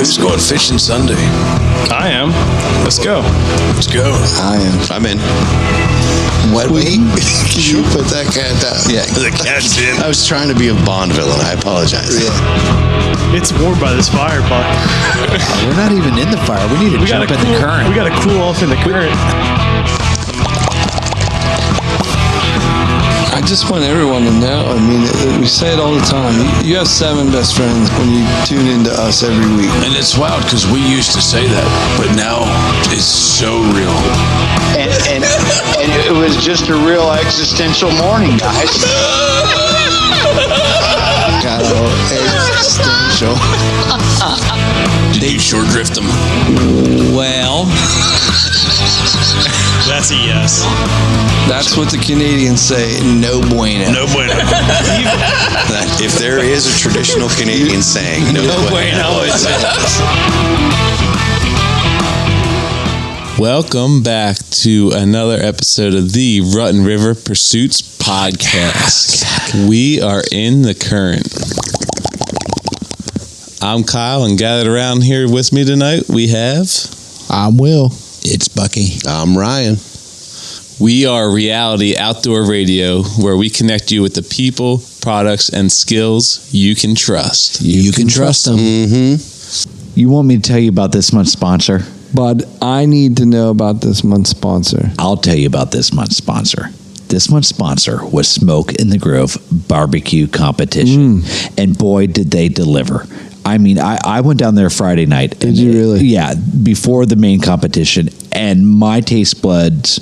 Who's going fishing Sunday? I am. Let's go. Let's go. I am. I'm in. What week? Can you put that cat down? Yeah. The cat's in. I was trying to be a Bond villain. I apologize. Yeah. It's warm by this fire, Buck. We're not even in the fire. We need to jump in the current. We got to cool off in the current. I just want everyone to know, I mean, we say it all the time. You have 7 best friends when you tune into us every week. And it's wild because we used to say that, but now it's so real. And it was just a real existential morning, guys. Got all existential. Did you short drift them? Well, That's a yes. That's what the Canadians say, no bueno. No bueno. If there is a traditional Canadian saying, no bueno. Welcome back to another episode of the Rutten River Pursuits podcast. We are in the current. I'm Kyle, and gathered around here with me tonight, we have... I'm Will. It's Bucky. I'm Ryan. We are Reality Outdoor Radio, where we connect you with the people, products, and skills you can trust. You can trust them. Mm-hmm. You want me to tell you about this month's sponsor? But I need to know about this month's sponsor. I'll tell you about this month's sponsor. This month's sponsor was Smoke in the Grove Barbecue Competition. And boy, did they deliver. I mean, I went down there Friday night. Did you really? Yeah, before the main competition, and my taste buds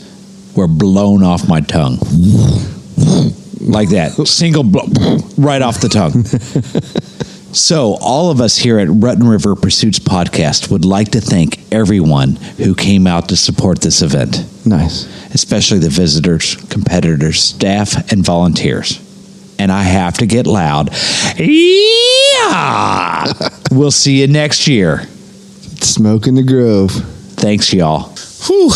were blown off my tongue. Like that. Single blow, right off the tongue. So, all of us here at Rutten River Pursuits Podcast would like to thank everyone who came out to support this event. Nice. Especially the visitors, competitors, staff, and volunteers. And I have to get loud. Yeah! We'll see you next year. Smoke in the Grove. Thanks, y'all. Whew,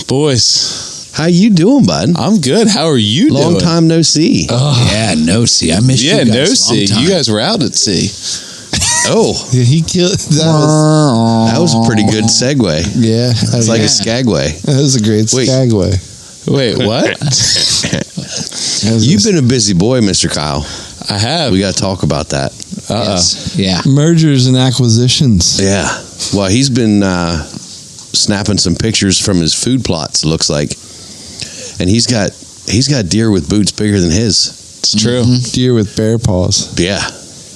boys. How you doing, bud? I'm good. How are you doing? Long time no see. Yeah, no see. I missed you guys. Yeah, no see. You guys were out at sea. Oh, He killed. that was a pretty good segue. Yeah. It's like a skagway. That was a great Wait. skagway. Wait, what? You've been a busy boy, Mr. Kyle. I have. We got to talk about that. Yes. Yeah. Mergers and acquisitions. Yeah. Well, he's been snapping some pictures from his food plots, it looks like. And he's got deer with boots bigger than his. It's true. Deer with bear paws. Yeah.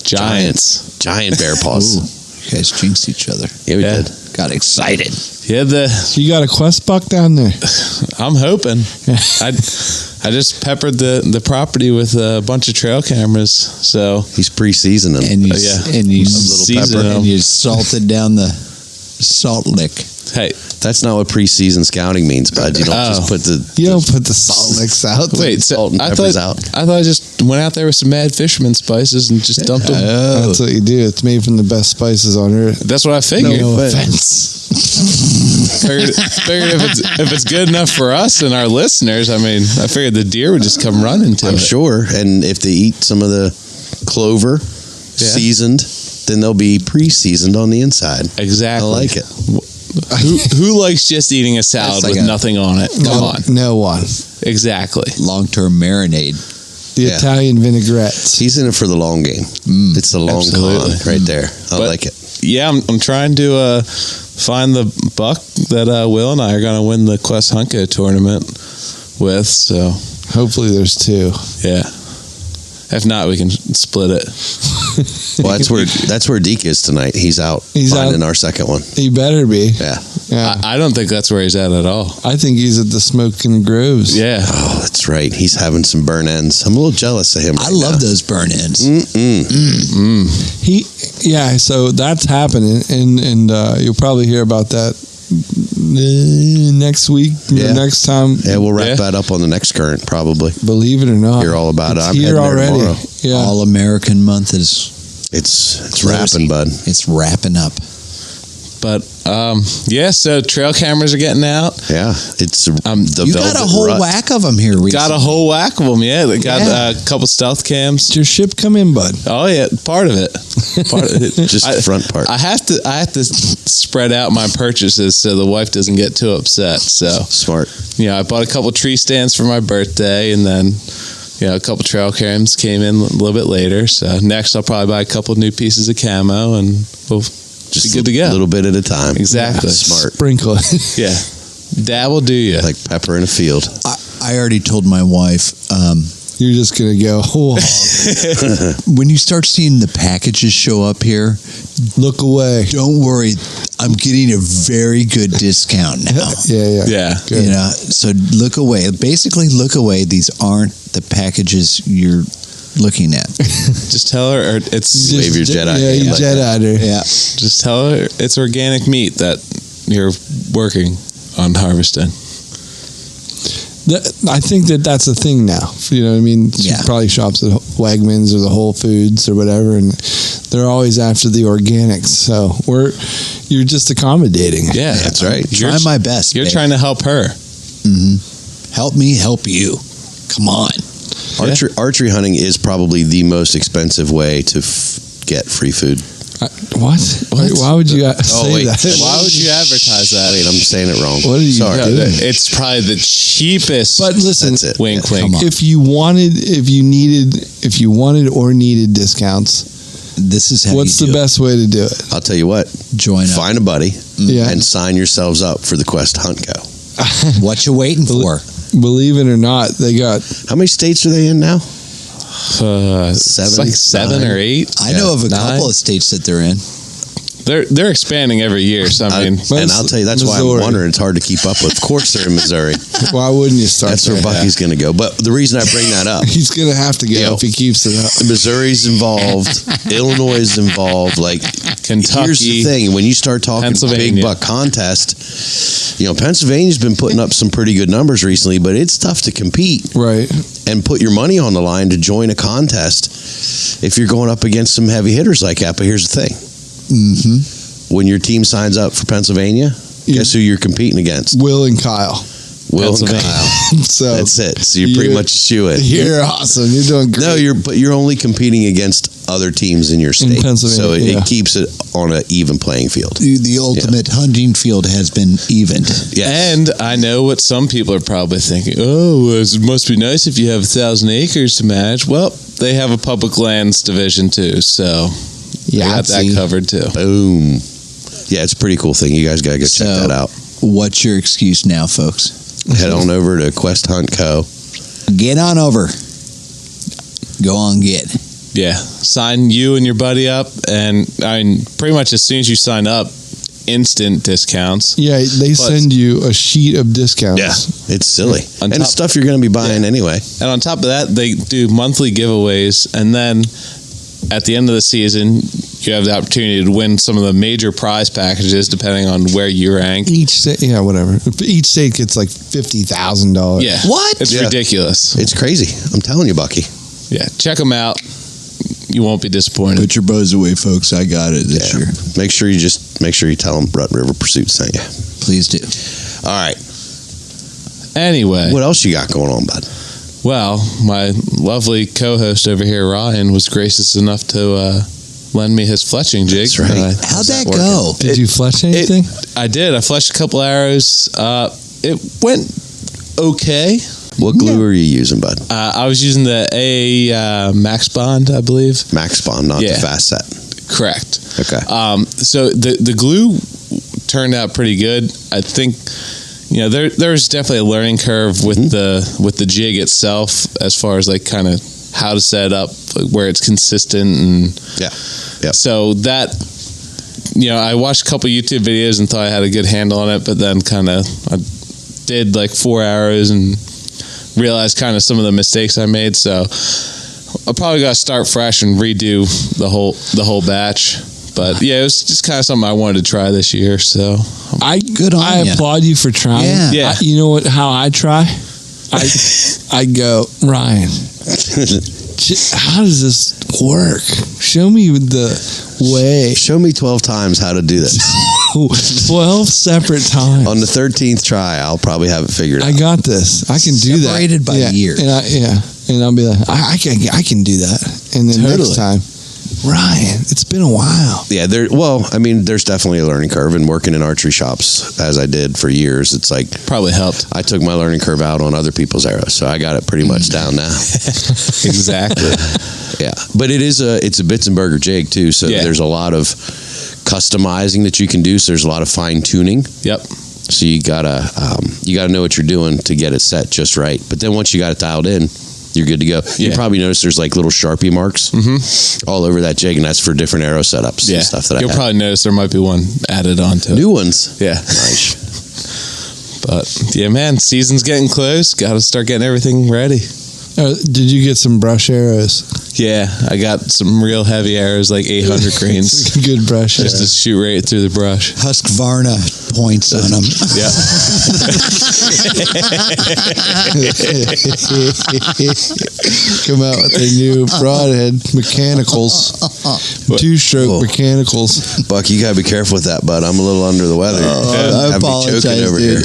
Giants. Giant bear paws. Ooh, you guys jinxed each other. Yeah, we did. Got excited. Yeah, You got a quest buck down there? I'm hoping. I just peppered the property with a bunch of trail cameras, so He's pre-seasoning. And you, yeah. and you, Season them. and you salted down the salt lick. hey, That's not what pre-season scouting means, bud. You don't just put the You don't put the salt licks out. wait, so salt and I peppers thought out. I just went out there with some mad fisherman spices and just dumped them. That's what you do. It's made from the best spices on earth. That's what I figured. No but- offense. Figured if it's good enough for us and our listeners, I mean, I figured the deer would just come running to I'm it. sure. And if they eat some of the clover seasoned, then they'll be pre-seasoned on the inside. Exactly. I like it. Who likes just eating a salad like with nothing on it? Come on. No one. Exactly. Long-term marinade. The Yeah. Italian vinaigrettes. He's in it for the long game. It's the long Absolutely. con right there. I But- like it. Yeah, I'm trying to find the buck that Will and I are going to win the Quest Hunko tournament with. So, Hopefully there's 2. yeah. If not, we can split it. Well, that's where Deke is tonight. He's out finding our second one. He better be. Yeah. Yeah. I don't think that's where he's at all. I think he's at the Smoking Groves. Yeah. Oh, that's right. He's having some burn ends. I'm a little jealous of him. I love those burn ends. So that's happening, and you'll probably hear about that next week, Yeah. next time. Yeah, we'll wrap that up on the next current, probably. Believe it or not, Hear all about it. It's I'm here heading there already. tomorrow. Yeah, All American month is It's wrapping, bud. it's wrapping up. But yeah, so trail cameras are getting out. Yeah, it's the You got a velvet whole rut. whack of them here recently. Got a whole whack of them. Yeah, they got a couple stealth cams. Did your ship come in, bud? Oh yeah, part of it. Just the front part. I have to spread out my purchases so the wife doesn't get too upset. So Smart. I bought a couple tree stands for my birthday, and then a couple trail cams came in a little bit later. So next, I'll probably buy a couple new pieces of camo, and we'll Just be good to go. A little bit at a time. Exactly. Smart. Sprinkle it. Yeah, dab will do you. Like pepper in a field. I already told my wife, You're just going to go, when you start seeing the packages show up here, look away. don't worry. I'm getting a very good discount now. Yeah. Yeah. Good. You know, so look away. Basically, look away. These aren't the packages you're looking at. Just tell her it's. Wave your Jedi Yeah, hand you like Jedi her. Yeah. Just tell her it's organic meat that you're working on harvesting. I think that's a thing now. You know what I mean? She Yeah. probably shops at Wegmans or the Whole Foods or whatever, and they're always after the organics. So you're just accommodating. Yeah, That's right. You're, Try my best. you're babe. trying to help her. Help me help you. Come on. Archery hunting is probably the most expensive way to get free food. What? Wait, why would you say wait. that? Why would you advertise that? Wait, I'm saying it wrong. What are you Sorry. doing? It's probably the cheapest. But listen, That's it. wink, Yeah. wink. Come on. if you wanted or needed discounts, This is how what's you the do best way to do it? I'll tell you what. it. Join up. Find a buddy Yeah. and sign yourselves up for the Quest Hunt Go. What you waiting for? Believe it or not, they got How many states are they in now? It's like 7 or 8. I know of a 9. couple of states that they're in. They're expanding every year. So I mean, And I'll tell you, that's why I'm Missouri. wondering. It's hard to keep up with. Of course, they're in Missouri. why wouldn't you start That's where there? Bucky's going to go. But the reason I bring that up, He's gonna have to go Yo. if he keeps it up. Missouri's involved, Illinois is involved. Like Kentucky, here's the thing: when you start talking big Pennsylvania. buck contest, Pennsylvania's been putting up some pretty good numbers recently, but it's tough to compete Right. and put your money on the line to join a contest if you're going up against some heavy hitters like that. But here's the thing: Mm-hmm. when your team signs up for Pennsylvania, guess who you're competing against? Will and Kyle. Will and Pennsylvania. Kyle. So That's it. So you're pretty much a shoo-in. You're awesome. You're doing great. No, you're only competing against other teams in your state. Pennsylvania, so yeah. it keeps it on an even playing field. The ultimate hunting field has been evened. Yes. And I know what some people are probably thinking. Oh, it must be nice if you have 1,000 acres to manage. Well, they have a public lands division too, so they got that Yahtzee. covered too. Boom. Yeah, it's a pretty cool thing. You guys got to go check So- that out. What's your excuse now, folks? Head on over to Quest Hunt Co. Get on over. Go on, get. Yeah, sign you and your buddy up, and I mean, pretty much as soon as you sign up, instant discounts. Yeah, they Plus- send you a sheet of discounts. Yeah, it's silly. On And top- it's stuff you're going to be buying anyway. And on top of that, they do monthly giveaways, and then at the end of the season, you have the opportunity to win some of the major prize packages depending on where you rank. Each state, yeah, whatever. Each state gets like $50,000. Yeah. What? It's Yeah. ridiculous. It's crazy. I'm telling you, Bucky. Yeah. Check them out. You won't be disappointed. Put your bows away, folks. I got it this Yeah. year. Make sure you tell them Rut River Pursuit sent you. Please do. All right. Anyway, What else you got going on, bud? well, my lovely co-host over here, Ryan, was gracious enough to lend me his fletching jig. That's right. How'd that working? go? Did you fletch anything? I did. I fletched a couple arrows. It went okay. What glue are you using, bud? I was using the AA Max Bond, I believe. Max Bond, not Yeah. the Fast Set. Correct. Okay. So the glue turned out pretty good. I think there's definitely a learning curve with the jig itself as far as like kind of how to set it up, like where it's consistent, and Yeah. Yep. so that I watched a couple YouTube videos and thought I had a good handle on it, but then kind of I did like 4 arrows and realized kind of some of the mistakes I made. So I probably got to start fresh and redo the whole batch. But yeah, it was just kind of something I wanted to try this year. So Good on I ya. applaud you for trying. Yeah. Yeah. You know what? How I try? I go, Ryan. How does this work? Show me the way. Show me 12 times how to do this. 12 separate times. On the 13th try, I'll probably have it figured out. I got this. I can do that. Separated by years. And and I'll be like, I can do that. And then next time, Ryan, it's been a while. Yeah, there's definitely a learning curve, and working in archery shops as I did for years, it's like Probably helped. I took my learning curve out on other people's arrows, so I got it pretty much down now. Exactly. Yeah, but it's a bits and burger jig too, so Yeah. there's a lot of customizing that you can do. So there's a lot of fine tuning. Yep. So you gotta know what you're doing to get it set just right. But then once you got it dialed in, you're good to go. You Yeah. probably notice there's like little Sharpie marks all over that jig, and that's for different arrow setups Yeah. and stuff that You'll I have. probably notice there might be one added onto it. New ones. Yeah. Nice. But yeah, man, season's getting close. Got to start getting everything ready. Did you get some brush arrows? Yeah, I got some real heavy arrows, like 800 grains, Good brush just to arrows. shoot right through the brush. Husqvarna points on them. Yeah. Come out with their new broadhead mechanicals. Two-stroke mechanicals. Buck, you gotta be careful with that, bud. I'm a little under the weather. I Have me apologize, choking over dude.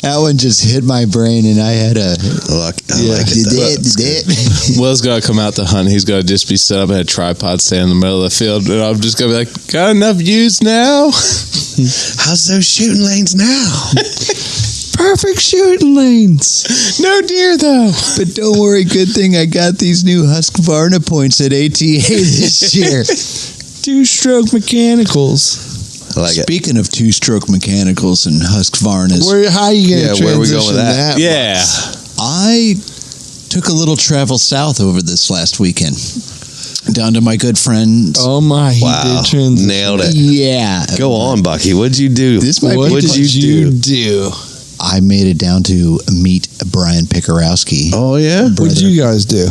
That one just hit my brain, and I had a. I like it. though. Will's got to come out to hunt. He's got to just be set up at a tripod, stand in the middle of the field, and I'm just going to be like, got enough views now? How's those shooting lanes now? Perfect shooting lanes. No deer, though. But don't worry, good thing I got these new Husqvarna points at ATA this year. Two-stroke mechanicals. I like it. Speaking of two-stroke mechanicals and Husqvarnas, How are you going to Yeah, where are we transition going with that? Yeah. I took a little travel south over this last weekend, down to my good friends. Oh my, he Wow. did transition. Nailed it. Yeah. Go on, Bucky. What'd you do? This might What be What'd did you you do? I made it down to meet Brian Pikarowski. Oh, yeah? What did you guys do?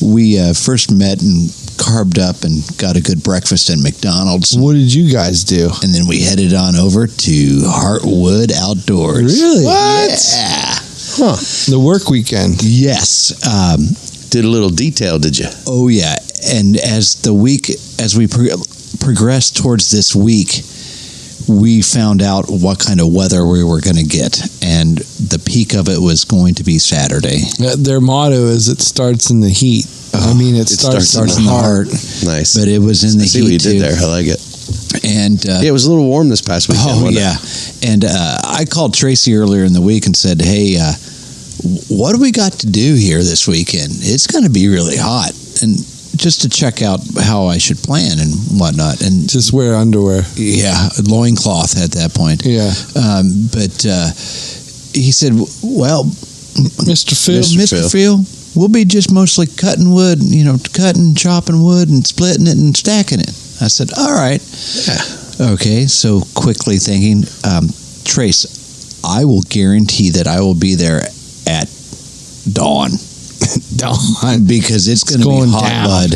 We first met and carved up and got a good breakfast at McDonald's. What did you guys do? And then we headed on over to Heartwood Outdoors. Really? Yeah. Huh. The work weekend. Yes. Did a little detail, did you? Oh, yeah. And as we progressed towards this week, we found out what kind of weather we were going to get. And the peak of it was going to be Saturday. Their motto is it starts in the heat. I mean, it starts in the heart. Nice. But it was in the I see heat what you too. did there. I like it. And Yeah, it was a little warm this past weekend. oh wasn't it? yeah, and I called Tracy earlier in the week and said, "Hey, what do we got to do here this weekend? It's going to be really hot, and just to check out how I should plan and whatnot." And Just wear underwear. yeah, loincloth at that point. Yeah. But he said, "Well, Mr. Phil. Mr. Phil, we'll be just mostly cutting wood, cutting, chopping wood, and splitting it and stacking it." I said, "All right." Yeah. Okay, so quickly thinking, Trace, I will guarantee that I will be there at dawn. Dawn. Because it's going to be going hot, down. bud.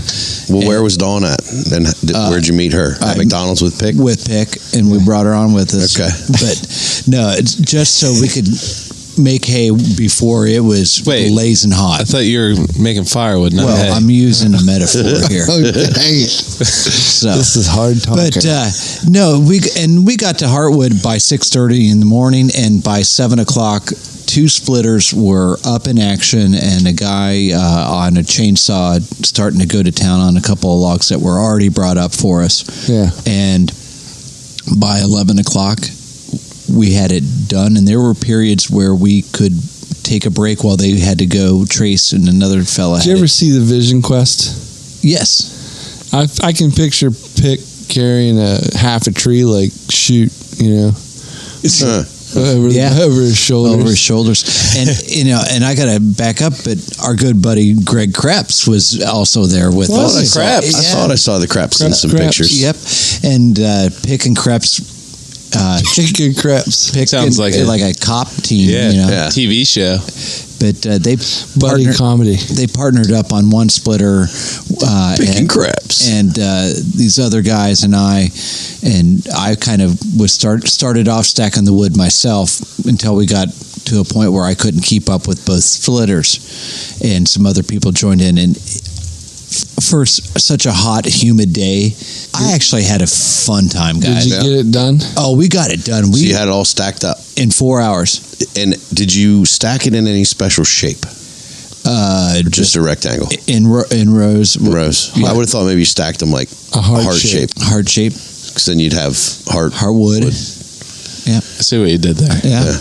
Well, where was Dawn at? And where'd you meet her? At McDonald's with Pick? With Pick, and we brought her on with us. Okay. But no, it's just so we could make hay before it was blazing hot. I thought you were making firewood, not hay. I'm using a metaphor here. Oh, dang it. So, This is hard talking. but no, we got to Heartwood by 6:30 in the morning, and by 7:00, two splitters were up in action, and a guy on a chainsaw starting to go to town on a couple of logs that were already brought up for us. Yeah. And by 11:00, we had it done, and there were periods where we could take a break while they had to go. Trace and another fella. Did you ever see the Vision Quest? Yes. I can picture Pick carrying half a tree, like shoot, over his shoulders. Over his shoulders. And and I gotta back up, but our good buddy Greg Krebs was also there with us. I thought I saw the Kreps in some Kreps. pictures. Yep. And Pick and Krebs Chicken Kreps. Pick Sounds like a cop team, Yeah. TV show. But they Buddy comedy. they partnered up on one splitter, Picking Kreps. and these other guys and I kind of was started off stacking the wood myself until we got to a point where I couldn't keep up with both splitters, and some other people joined in. And for such a hot, humid day, I actually had a fun time, guys. Did you get it done? Oh, we got it done. So you had it all stacked up. In 4 hours. And did you stack it in any special shape? Just a rectangle? In rows. Rows. Yeah. I would have thought maybe you stacked them like A heart shape. Heart shape. Because then you'd have Heartwood. I see what you did there. Yeah.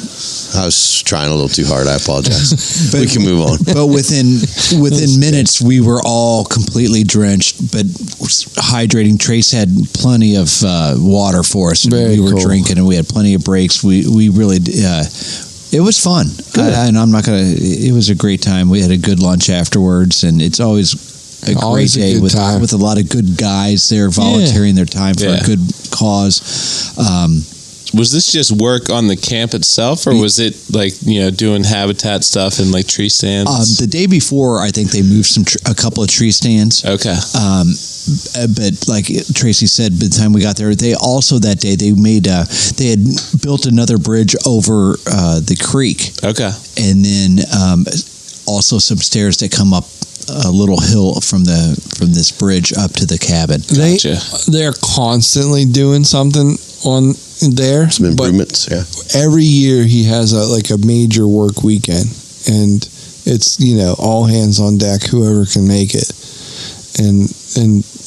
I was trying a little too hard. I apologize. We can move on. But within minutes, we were all completely drenched, but hydrating. Trace had plenty of water for us. Very we were cool. drinking, and we had plenty of breaks. We really, it was fun. And I'm not gonna. It was a great time. We had a good lunch afterwards, and it's always a Always great a day good with time. a lot of good guys there volunteering their time for a good cause. Was this just work on the camp itself, or was it like doing habitat stuff and like tree stands? The day before, I think they moved a couple of tree stands. Okay. But like Tracy said, by the time we got there, they also that day they had built another bridge over the creek. Okay. And then also some stairs that come up a little hill from this bridge up to the cabin. They're constantly doing something on there. Some improvements, yeah. Every year he has a major work weekend, and it's all hands on deck, whoever can make it, and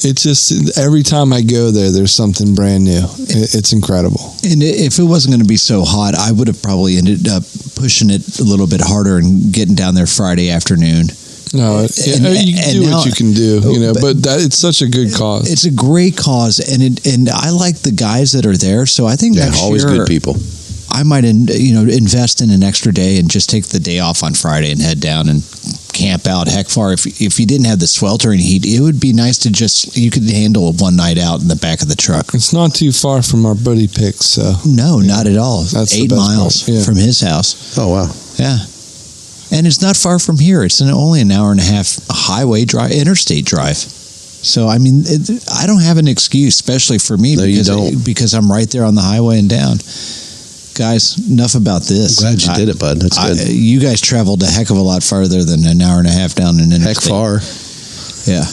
it's just every time I go there, there's something brand new. It's incredible. And if it wasn't going to be so hot, I would have probably ended up pushing it a little bit harder and getting down there Friday afternoon. No, you can do what you can do, but it's such a good cause. It's a great cause, and I like the guys that are there. So I think next always year, good people. I might invest in an extra day and just take the day off on Friday and head down and camp out. Heck, far if you didn't have the sweltering heat, it would be nice to you could handle one night out in the back of the truck. It's not too far from our buddy Picks, so no, not at all. That's the 8 best miles part, yeah. from his house. Oh wow, yeah. And it's not far from here. It's only an hour and a half highway drive, interstate drive. So, I mean, I don't have an excuse, especially for me, because I'm right there on the highway and down. Guys, enough about this. I'm glad you did it, bud. That's good. You guys traveled a heck of a lot farther than an hour and a half down an interstate. Heck far. Yeah.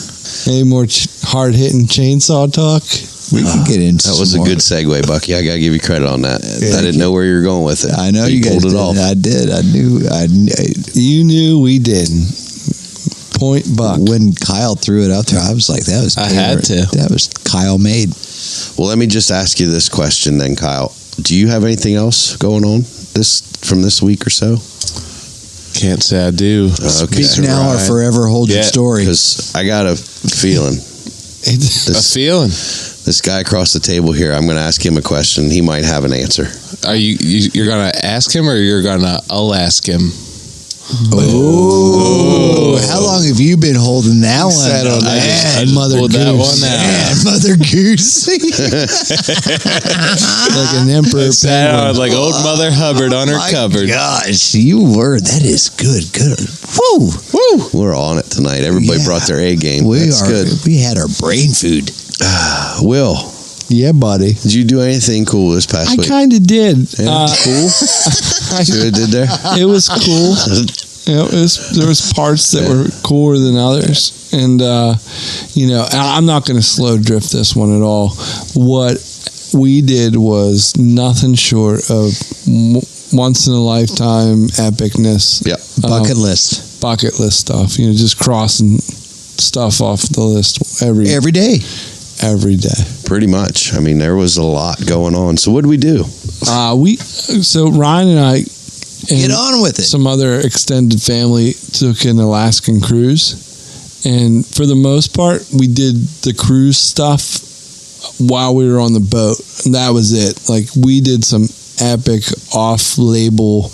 Any more hard-hitting chainsaw talk? We can get into that was a good segue, Bucky. I got to give you credit on that. I didn't know where you were going with it. I know you guys pulled it off. I did. I knew. You knew we didn't. Point buck. When Kyle threw it out there, I was like, that was That was Kyle made. Well, let me just ask you this question then, Kyle. Do you have anything else going on from this week or so? Can't say I do. Okay. Speak now or forever hold your story. Because I got a feeling. This guy across the table here, I'm going to ask him a question. He might have an answer. Are you're going to ask him, or you're going to ask him? Oh, how long have you been holding that one? I just Mother pulled Goose. that one out. Man, Mother Goose. Like an emperor penguin. Like old Mother Hubbard on her cupboard. Gosh, that is good. Good. Woo. Woo. We're on it tonight. Everybody brought their A game. That's good. We had our brain food. Will. Yeah, buddy. Did you do anything cool this past week? I kind of did. Yeah, cool. See what I did there? It was cool. There was parts that were cooler than others, and I'm not going to slow drift this one at all. What we did was nothing short of once in a lifetime epicness. Yeah, bucket list stuff. Just crossing stuff off the list every day. Every day. Pretty much. I mean, there was a lot going on. So what did we do? So Ryan and I get on with it. Some other extended family took an Alaskan cruise, and for the most part, we did the cruise stuff while we were on the boat, and that was it. Like, we did some epic off-label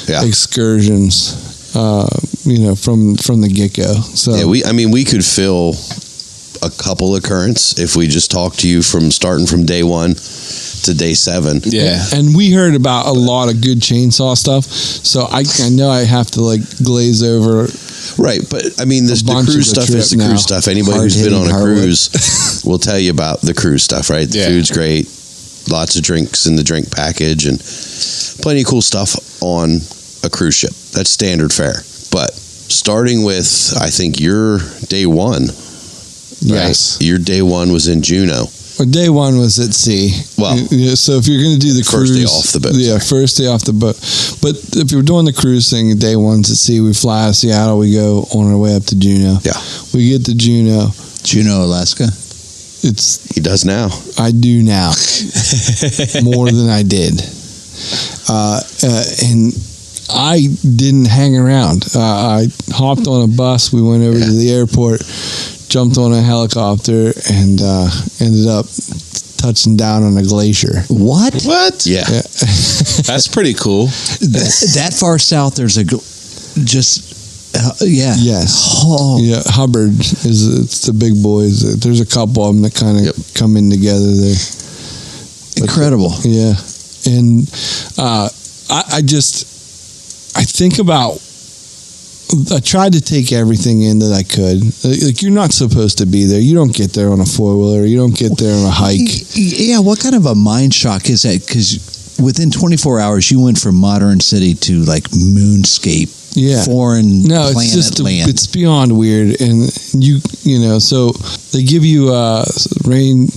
excursions, from the get-go. So we could fill a couple of currents if we just talked to you starting from day 1 to day 7. Yeah. And we heard about a lot of good chainsaw stuff, so I know I have to glaze over. Right, but I mean, the cruise stuff is the cruise stuff. Anybody who's been on a cruise will tell you about the cruise stuff, right? The food's great, lots of drinks in the drink package, and plenty of cool stuff on a cruise ship. That's standard fare. But starting with, I think, your day 1, Yes. Right? Your day one was in Juneau. Well, day one was at sea. Well, so if you're going to do the first cruise, day off the boat. Yeah, first day off the boat. But if you're doing the cruise thing, day one's at sea. We fly out of Seattle. We go on our way up to Juneau. Yeah. We get to Juneau. Juneau, Alaska. He does now. I do now more than I did, and I didn't hang around. I hopped on a bus. We went over to the airport, jumped on a helicopter, and ended up touching down on a glacier. What? Yeah. That's pretty cool. That far south, there's Yes. Oh. Yeah, Hubbard it's the big boys. There's a couple of them that kind of come in together there. Incredible. Yeah, and I think about. I tried to take everything in that I could. Like, you're not supposed to be there. You don't get there on a 4-wheeler. You don't get there on a hike. Yeah, what kind of a mind shock is that? Because within 24 hours, you went from modern city to like moonscape. Yeah. Foreign No, planet it's just land. it's beyond weird, and you know. So they give you rain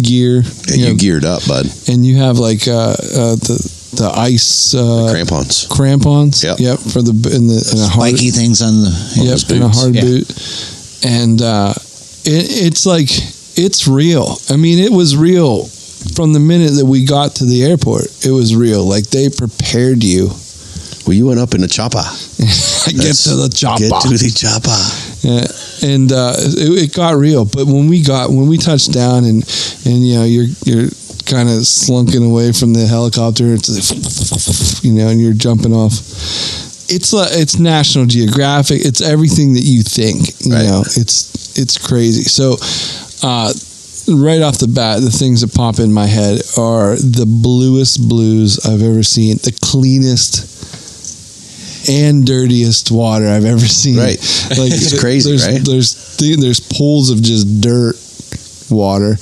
gear. Yeah, you geared up, bud. And you have like the ice crampons. Yep. For the in a hard spiky things on the in a hard boot, and it's like it's real. I mean, it was real from the minute that we got to the airport. It was real. Like, they prepared you. Well, you went up in a chopper. Get to the chopper. Get to the chopper. Yeah, and it got real. But when we touched down, and you know, you're kind of slunking away from the helicopter, it's like, you know, and you're jumping off. It's National Geographic. It's everything that you think. You know, it's crazy. So, right off the bat, the things that pop in my head are the bluest blues I've ever seen, the cleanest and dirtiest water I've ever seen. Right. Like, it's crazy, right? There's pools of just dirt water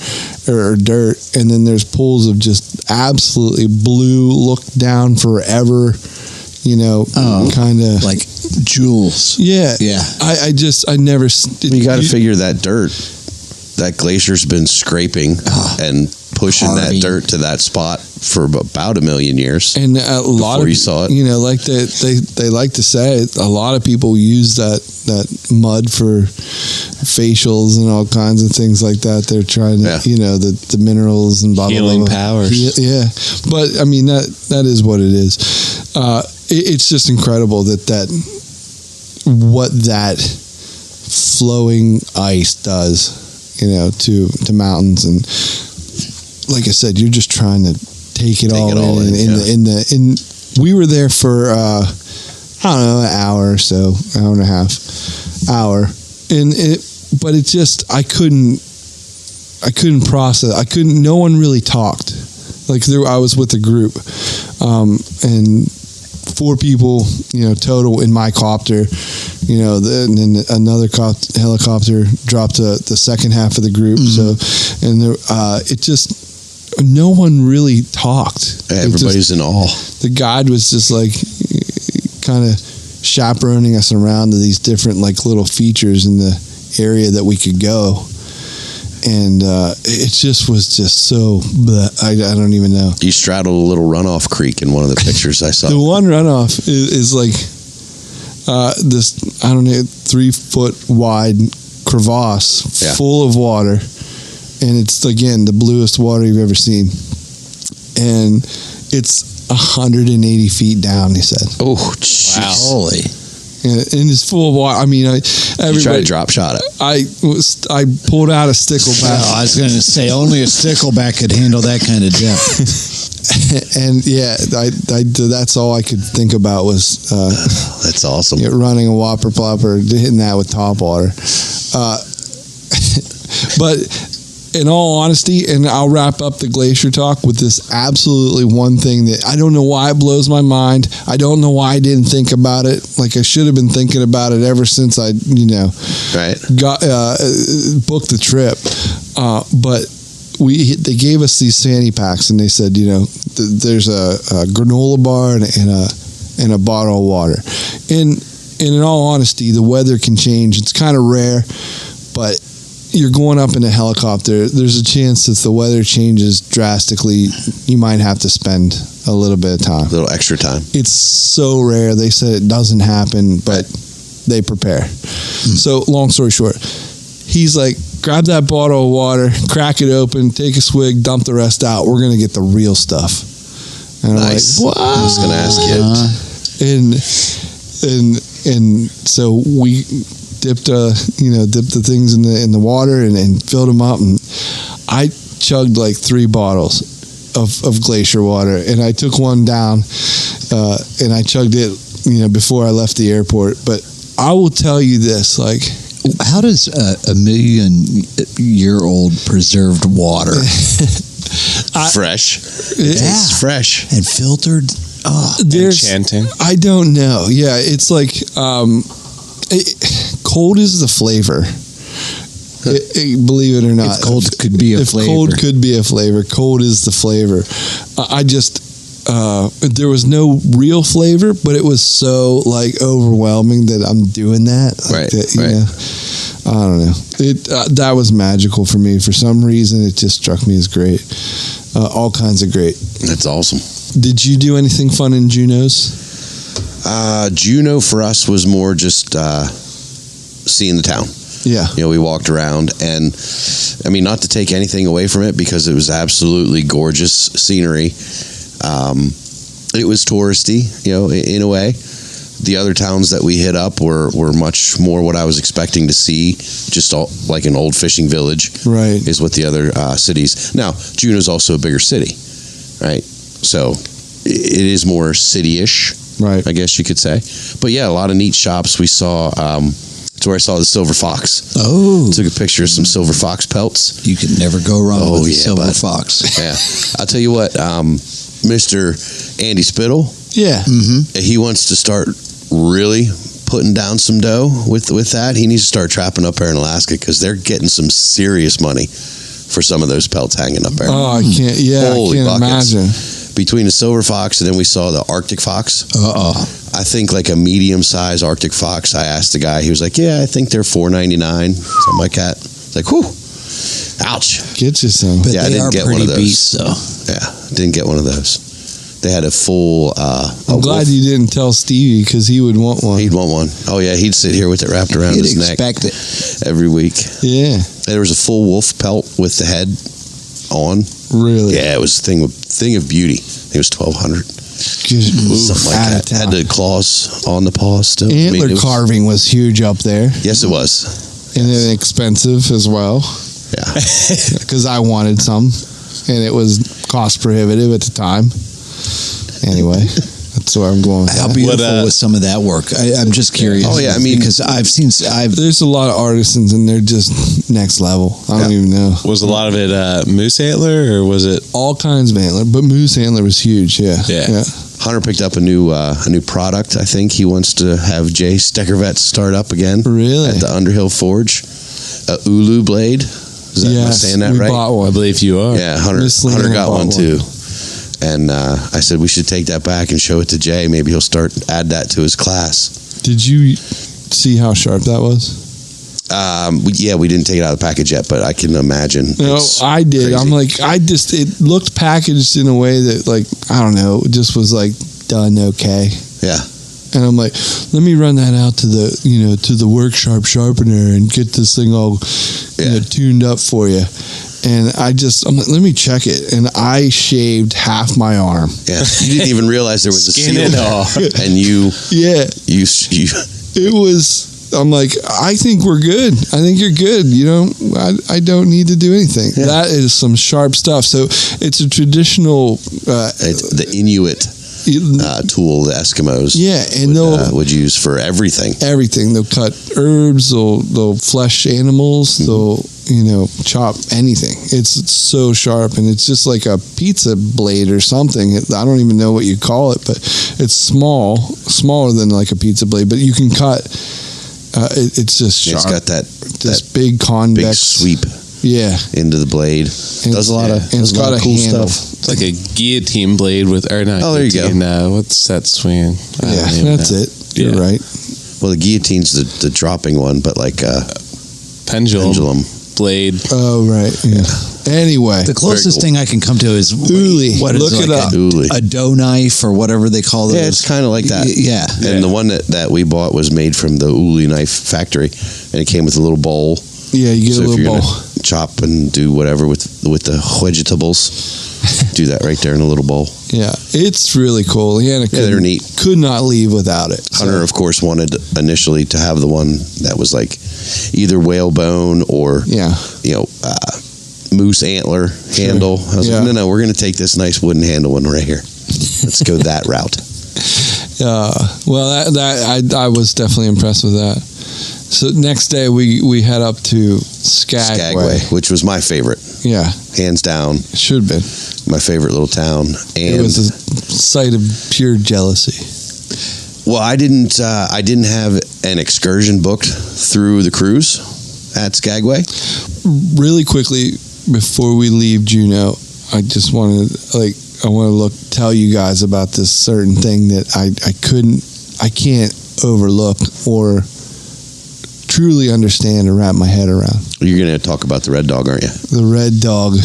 or dirt, and then there's pools of just absolutely blue, look down forever, you know, kind of like jewels. Yeah. I never. You got to figure that dirt, that glacier's been scraping and pushing that dirt to that spot for about 1 million years. And a lot of you saw it, you know, like they like to say, a lot of people use that mud for facials and all kinds of things like that. They're trying to, you know, the minerals and blah, healing blah, blah. powers. Yeah, but I mean, that is what it is. It's just incredible what that flowing ice does, you know, to mountains. And like I said, you're just trying to take it all in. We were there for I don't know, an hour or so, hour and a half, but it just, I couldn't process. No one really talked. Like, I was with a group, and 4 people, you know, total in my copter, you know, and then another helicopter dropped the second half of the group. So, and it just, no one really talked. Everybody's in awe. The guide was just like kind of chaperoning us around to these different like little features in the area that we could go. And it just was just so, I don't even know. You straddled a little runoff creek in one of the pictures I saw. The one runoff is like this, I don't know, 3-foot wide crevasse full of water. And it's, again, the bluest water you've ever seen. And it's 180 feet down, he said. Oh, jeez. Wow. Holy. And it's full of water. I mean, You tried to drop shot it. I pulled out a stickleback. I was going to say, only a stickleback could handle that kind of depth. And yeah, that's all I could think about was that's awesome. Running a whopper plopper, hitting that with top water. But in all honesty, and I'll wrap up the glacier talk with this absolutely one thing that I don't know why it blows my mind. I don't know why I didn't think about it. Like, I should have been thinking about it ever since I, got booked the trip. But they gave us these fanny packs, and they said, there's a granola bar and a bottle of water. And in all honesty, the weather can change. It's kind of rare, but you're going up in a helicopter. There's a chance if the weather changes drastically, you might have to spend a little bit of time. A little extra time. It's so rare. They said it doesn't happen, but they prepare. So long story short, he's like, grab that bottle of water, crack it open, take a swig, dump the rest out. We're going to get the real stuff. And Nice. I'm like, what? I was going to ask you. And so we dipped the things in the water and filled them up, and I chugged like 3 bottles of glacier water, and I took one down and I chugged it before I left the airport. But I will tell you this, like, how does a million-year-old preserved water Fresh. It's fresh. and filtered? Enchanting. I don't know. Yeah, it's like cold is the flavor. Believe it or not, If cold could be a flavor. Cold could be a flavor, cold is the flavor. I just there was no real flavor, but it was so like overwhelming that I'm doing that. Like Right, that, right. I don't know. That was magical for me. For some reason, it just struck me as great. All kinds of great. That's awesome. Did you do anything fun in Juneau's? Juneau for us was more just seeing the town. Yeah. We walked around, and I mean, not to take anything away from it, because it was absolutely gorgeous scenery. It was touristy, in a way. The other towns that we hit up were much more what I was expecting to see, just like an old fishing village, Right. is what the other cities. Now, Juneau's also a bigger city, right? So it is more city-ish, Right. I guess you could say. But yeah, a lot of neat shops. We saw, it's where I saw the silver fox. Oh, Took a picture of some silver fox pelts. you can never go wrong with a yeah, silver bud. fox. Yeah. I'll tell you what, Mr. Andy Spittle, Yeah. he wants to start really putting down some dough with that. He needs to start trapping up there in Alaska, because they're getting some serious money for some of those pelts hanging up there. Oh, I can't. Yeah, Holy I can't buckets. imagine. Between the silver fox, and then we saw the Arctic fox. I think like a medium-sized Arctic fox. I asked the guy, he was like, "Yeah, I think they're $4.99, something like that." It's like, whew, ouch. Get you some. But Yeah, I they didn't are get one pretty of those. beasts, though. Yeah, didn't get one of those. They had a full. I'm glad you didn't tell Stevie, because he would want one. He'd want one. Oh yeah, he'd sit here with it wrapped around You'd his neck expect it. every week. Yeah, There was a full wolf pelt with the head on. really. Yeah, it was a thing of beauty. It was $1,200, something like that. Had the claws on the paws still. Antler it was- carving was huge up there, Yes, it was. and then expensive as well, Yeah. because I wanted some, and it was cost prohibitive at the time. Anyway, that's where I'm going with How that. beautiful was some of that work? I'm just curious. Oh, yeah, I mean- because There's a lot of artisans, and they're just next level. I don't even know. Was a lot of it moose antler, or was it? All kinds of antler, but moose antler was huge. Yeah, Yeah. Hunter picked up a new product. I think he wants to have Jay Steckervet start up again Really? at the Underhill Forge. A Ulu blade. Am I Yes, saying that we right? bought I one. believe you are. Yeah, Hunter Miss Leanna got bought one one. too. And I said we should take that back and show it to Jay. Maybe he'll add that to his class. Did you see how sharp that was? We didn't take it out of the package yet, but I can imagine. No, It's I did. crazy. I'm like, it looked packaged in a way that, like, I don't know, it just was like done okay. Yeah. And I'm like, let me run that out to the workshop sharpener and get this thing all tuned up for you. And I'm like, let me check it. And I shaved half my arm. Yeah. You didn't even realize there was a Skin seal it there. off. And you It was. I'm like, I think we're good. I think you're good. I don't need to do anything. Yeah. That is some sharp stuff. So it's a traditional. it's the Inuit tool the Eskimos and they'll would use for everything. everything. They'll cut herbs. They'll flesh animals. They'll chop anything. It's so sharp, and it's just like a pizza blade or something. I don't even know what you call it, but it's smaller than like a pizza blade. But you can cut. It's just sharp. It's got that big convex big sweep into the blade. Does a lot of and it's got a cool handle. stuff. It's like a guillotine blade with, or not. Oh, there you go. What's that swing? That's it. You're right. Well, the guillotine's the dropping one, but like a Pendulum. blade. Oh, right. Yeah. Anyway. The closest cool. thing I can come to is Uli. what is Look it up. Uli. a dough knife or whatever they call those. Yeah, it's kind of like that. Yeah. And the one that we bought was made from the Uli knife factory, and it came with a little bowl. Yeah, you get So a if little you're bowl. gonna chop and do whatever with the vegetables, do that right there in a little bowl. Yeah, it's really cool. Leanna they're neat. could not leave without it. Hunter, of course, wanted initially to have the one that was like either whalebone or Yeah. moose antler handle. I was Yeah. like, no, we're going to take this nice wooden handle one right here. Let's go that route. Well, I was definitely impressed with that. So next day we head up to Skagway. which was my favorite, Yeah, hands down, it should have been. my favorite little town. It And was a sight of pure jealousy. well, I didn't have an excursion booked through the cruise at Skagway. Really quickly before we leave Juneau, I just wanted to tell you guys about this certain thing that I can't overlook or truly understand or wrap my head around. You're going to talk about the Red Dog, aren't you? The Red Dog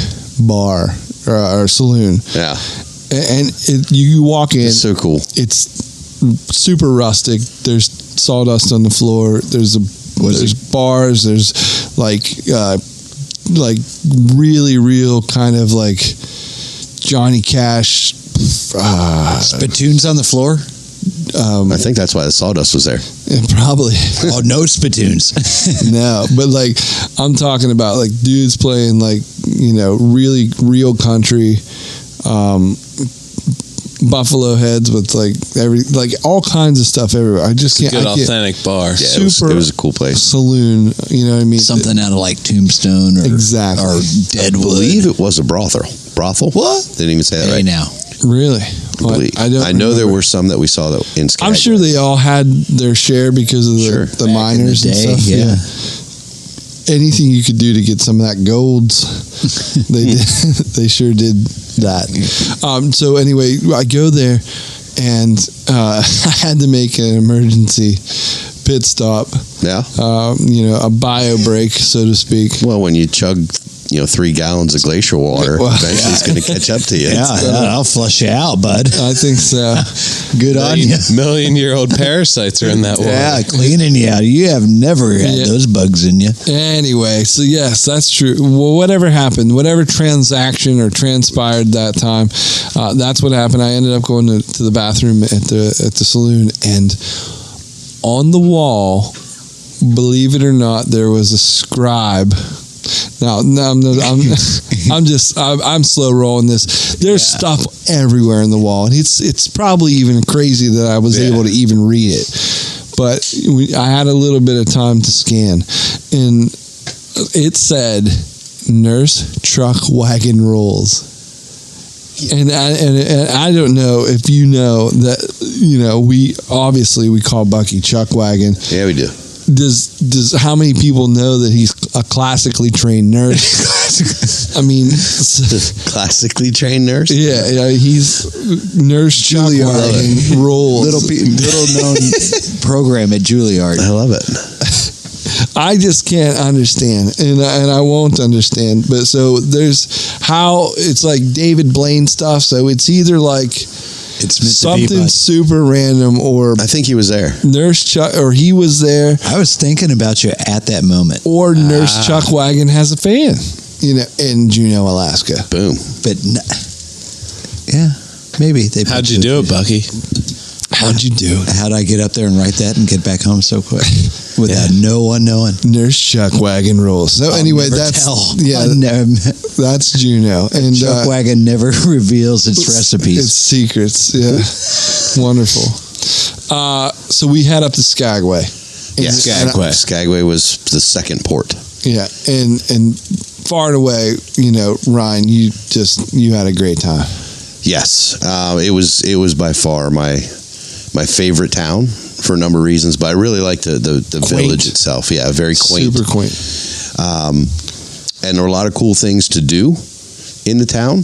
Bar or saloon, Yeah, and you walk in. it's so cool. It's super rustic. There's sawdust on the floor. There's bars. There's like really real kind of like Johnny Cash. Spittoons on the floor? I think that's why the sawdust was there. Probably. Oh, no spittoons. No, but like I'm talking about like dudes playing like really real country, buffalo heads with like all kinds of stuff everywhere. I just can't. Good I can't- authentic bar. Yeah, it was a cool place. Saloon. You know what I mean? Something out of like Tombstone or, Exactly. or I Deadwood. believe it was a brothel. What? Didn't even say that Hey, right. now. Really? I know there were some that we saw that in Skagway. I'm sure they all had their share because of Sure. the Back in miners the and day, stuff. yeah. Anything you could do to get some of that golds, they did, they sure did that. So anyway, I go there, and I had to make an emergency pit stop. Yeah. A bio break, so to speak. Well, when you chug, 3 gallons of glacier water, Well, eventually it's going to catch up to you. Yeah, I'll flush you out, bud. I think so. Good on you. Million-year-old parasites are in that water. Yeah, cleaning you out. You have never had those bugs in you. Anyway, so yes, that's true. Well, whatever happened, whatever transaction or transpired that time, that's what happened. I ended up going to the bathroom at the saloon, and on the wall, believe it or not, there was a scribe. Now, I'm slow rolling this. There's stuff everywhere in the wall, and it's probably even crazy that I was able to even read it. But I had a little bit of time to scan, and it said "Nurse Truck Wagon Rolls." And I don't know if you know that we call Bucky Chuck Wagon. Yeah, we do. Does how many people know that he's a classically trained nurse? I mean, Classically trained nurse? yeah, he's Nurse Chuck Wagon Rolls. Little known program at Juilliard. I love it. I just can't understand, and I won't understand. But so there's how it's like David Blaine stuff. So it's either like It's meant to be, something bud. super random, or I think he was there. Nurse Chuck, or he was there, I was thinking about you at that moment. or Nurse Chuck Wagon has a fan, in Juneau, Alaska. Boom. But yeah, maybe. How'd you do it, Bucky? How'd you do it? How'd I get up there and write that and get back home so quick without no one knowing? Nurse Chuck Wagon Rolls. So anyway, Never that's tell. that's Juneau, and Chuck Wagon never reveals its recipes. It's secrets. Yeah, wonderful. So we head up to Skagway. Yeah, Skagway. Skagway was the second port. Yeah, and far and away, Ryan, you had a great time. Yes, it was by far my favorite town for a number of reasons, but I really liked the village itself. Yeah, very quaint. Super quaint. And there were a lot of cool things to do in the town,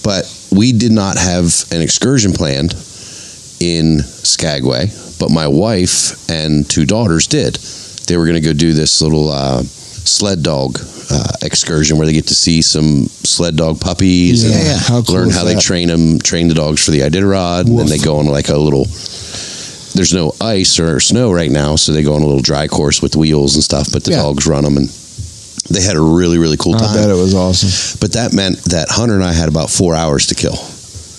but we did not have an excursion planned in Skagway, but my wife and 2 daughters did. They were going to go do this little sled dog excursion where they get to see some sled dog puppies and How cool learn is how they that? train the dogs for the Iditarod, and then they go on like a little. There's no ice or snow right now, so they go on a little dry course with wheels and stuff. But the dogs run them, and they had a really, really cool time. I bet it was awesome. But that meant that Hunter and I had about 4 hours to kill.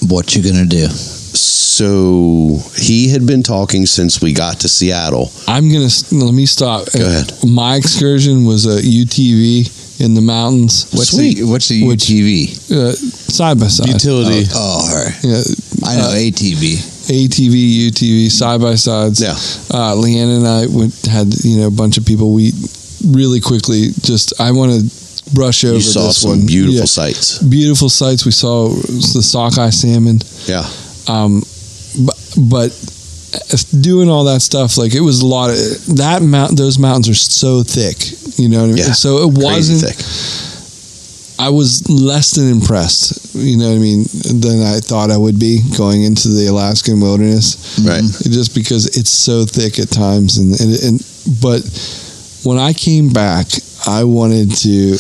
What you gonna do? So he had been talking since we got to Seattle. Let me stop. Go ahead. My excursion was a UTV in the mountains. What's the UTV? Side by side. Utility. Oh, all right. Yeah, I know ATV. ATV, UTV, side by sides. Yeah. Leanne and I had a bunch of people. We really quickly I want to brush over You saw this some one. beautiful sights. Beautiful sights. We saw the sockeye salmon. Yeah. But doing all that stuff, like it was a lot of that those mountains are so thick, you know what I mean? Yeah. So it Crazy wasn't thick. I was less than impressed, you know what I mean, than I thought I would be going into the Alaskan wilderness. Right. Just because it's so thick at times but when I came back, I wanted to,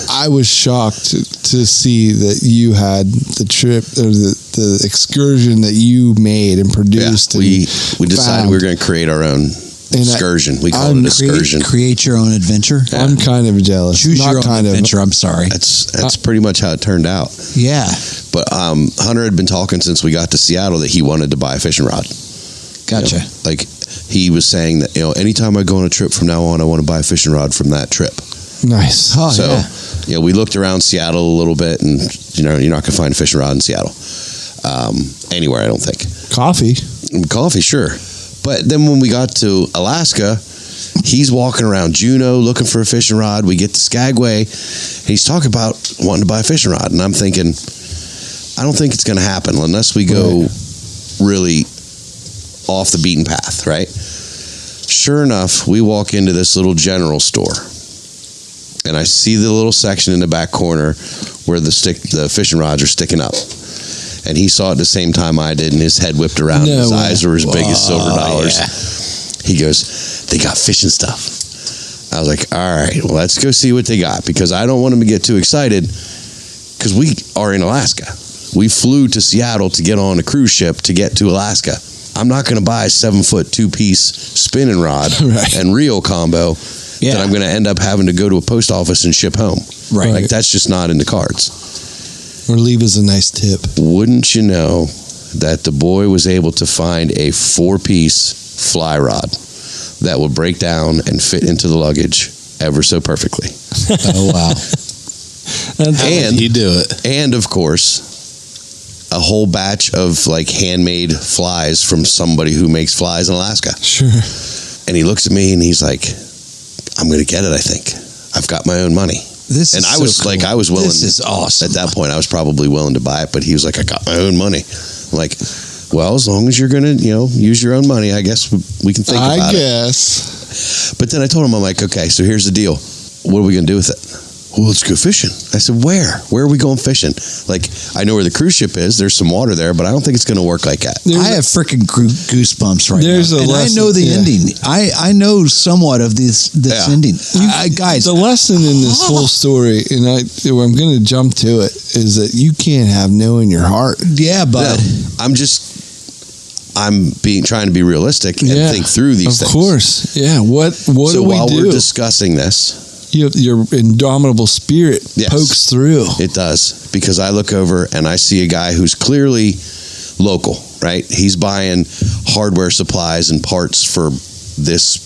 I was shocked to see that you had the trip or the excursion that you made and produced. We decided we were going to create our own excursion. We call it an excursion. Create your own adventure. Yeah. I'm kind of jealous. Choose your own adventure. I'm sorry. That's pretty much how it turned out. Yeah. But Hunter had been talking since we got to Seattle that he wanted to buy a fishing rod. Gotcha. Like he was saying that anytime I go on a trip from now on, I want to buy a fishing rod from that trip. Nice. Oh, So, we looked around Seattle a little bit, and you're not going to find a fishing rod in Seattle anywhere. I don't think. Coffee, sure. But then when we got to Alaska, he's walking around Juneau looking for a fishing rod. We get to Skagway, and he's talking about wanting to buy a fishing rod, and I'm thinking, I don't think it's going to happen unless we go really off the beaten path, right? Sure enough, we walk into this little general store, and I see the little section in the back corner where the fishing rods are sticking up. And he saw it the same time I did, and his head whipped around. No his way. eyes were as big as silver dollars. yeah. He goes, "They got fishing stuff." I was like, "All right, well, let's go see what they got," because I don't want him to get too excited, because we are in Alaska. We flew to Seattle to get on a cruise ship to get to Alaska. I'm not going to buy a 7-foot 2-piece spinning rod and reel combo that I'm going to end up having to go to a post office and ship home. Right. Like, that's just not in the cards. or leave as a nice tip. Wouldn't you know that the boy was able to find a 4-piece fly rod that would break down and fit into the luggage ever so perfectly. Oh, wow. And you do it. And of course, a whole batch of like handmade flies from somebody who makes flies in Alaska. Sure. And he looks at me and he's like, "I'm going to get it, I think. I've got my own money." This And is I so was cool. like, I was willing. This is awesome. At that point, I was probably willing to buy it, but he was like, "I got my own money." I'm like, well, as long as you're going to, use your own money, I guess we can think about it. I guess. But then I told him, I'm like, okay, so here's the deal. What are we going to do with it? Well, let's go fishing. I said, where? Where are we going fishing? Like, I know where the cruise ship is. There's some water there, but I don't think it's going to work like that. I have freaking goosebumps right There's now. a And lesson, I know the yeah. ending. I know somewhat of this Yeah. ending. Guys, The lesson in this whole story, and I'm going to jump to it, is that you can't have no in your heart. yeah, bud. I'm trying to be realistic and think through these things. Of course. Yeah. What So do we while do? we're discussing this, Your indomitable spirit Yes. pokes through. it does, because I look over and I see a guy who's clearly local, right? He's buying hardware supplies and parts for this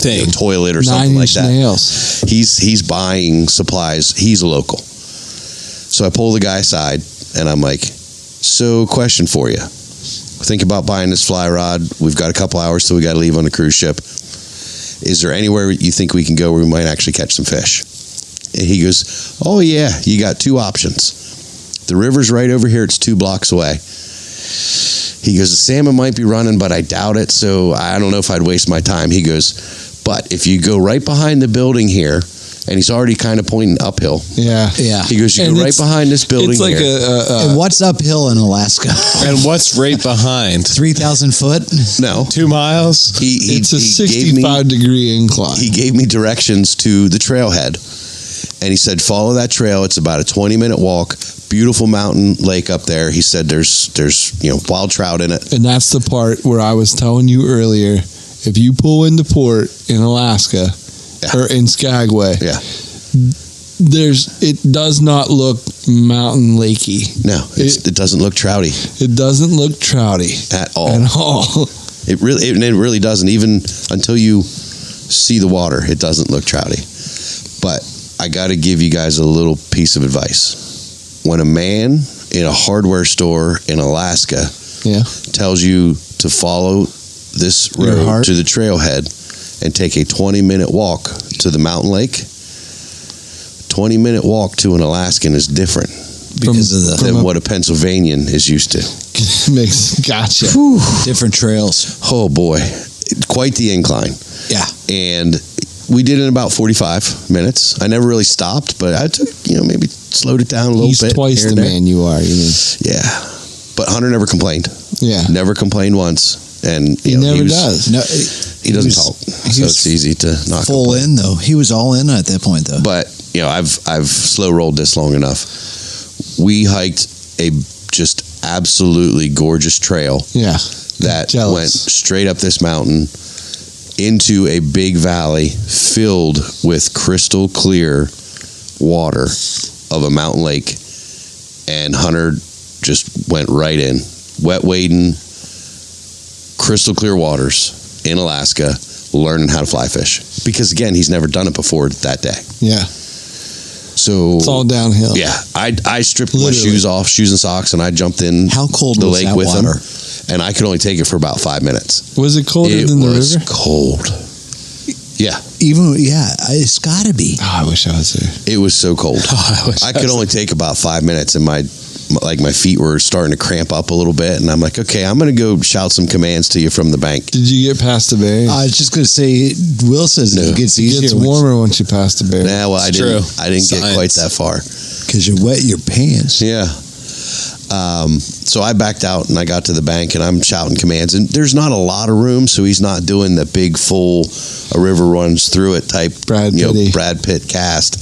Thing. toilet or something like 9-inch that. nails. He's buying supplies. He's a local. So I pull the guy aside and I'm like, so question for you. Think about buying this fly rod. We've got a couple hours till we got to leave on the cruise ship. Is there anywhere you think we can go where we might actually catch some fish? And he goes, oh yeah, you got 2 options. The river's right over here. It's 2 blocks away. He goes, the salmon might be running, but I doubt it. So I don't know if I'd waste my time. He goes, but if you go right behind the building here and he's already kind of pointing uphill. Yeah. Yeah. He goes, you go right behind this building. It's like here. And what's uphill in Alaska? And what's right behind? 3,000 foot? No. 2 miles? It's a he gave me- 65-degree incline. He gave me directions to the trailhead, and he said, follow that trail. It's about a 20-minute walk. Beautiful mountain lake up there. He said there's wild trout in it. And that's the part where I was telling you earlier, if you pull into port in Alaska or in Skagway, it does not look mountain lakey. No, it doesn't look trouty. It doesn't look trouty at all. At all. It really doesn't. Even until you see the water, it doesn't look trouty. But I got to give you guys a little piece of advice. When a man in a hardware store in Alaska tells you to follow this road to the trailhead and take a 20-minute walk to the mountain lake, 20-minute walk to an Alaskan is different Because than what a Pennsylvanian is used to. Gotcha. Different trails. Oh boy, quite the incline. Yeah. And we did it in about 45 minutes. I never really stopped, but I took, maybe slowed it down a little He's bit. twice the man you are. You mean? Yeah. But Hunter never complained. Yeah. Never complained once. And he never does. No, he doesn't talk. So it's easy to not full complain. in though. He was all in at that point though. But, I've slow rolled this long enough. We hiked a just absolutely gorgeous trail. Yeah. That went straight up this mountain into a big valley filled with crystal clear water of a mountain lake, and Hunter just went right in, wet wading, crystal clear waters in Alaska, learning how to fly fish, because again, he's never done it before that day. Yeah. So it's all downhill. Yeah, I stripped my shoes off, shoes and socks, and I jumped in. How cold the was lake that with water? him, and I could only take it for about 5 minutes. Was it colder than the river? It was cold. Yeah. It's got to be. Oh, I wish I was there. It was so cold. I could only take about 5 minutes, and my feet were starting to cramp up a little bit, and I'm like, okay, I'm going to go shout some commands to you from the bank. Did you get past the barrier? I was just going to say, Will says it gets easier. It gets warmer once you pass the barrier. Nah, well, I didn't get quite that far. Because you wet your pants. Yeah. So I backed out and I got to the bank and I'm shouting commands, and there's not a lot of room, so he's not doing the big full a river runs through it type Brad Pitt cast.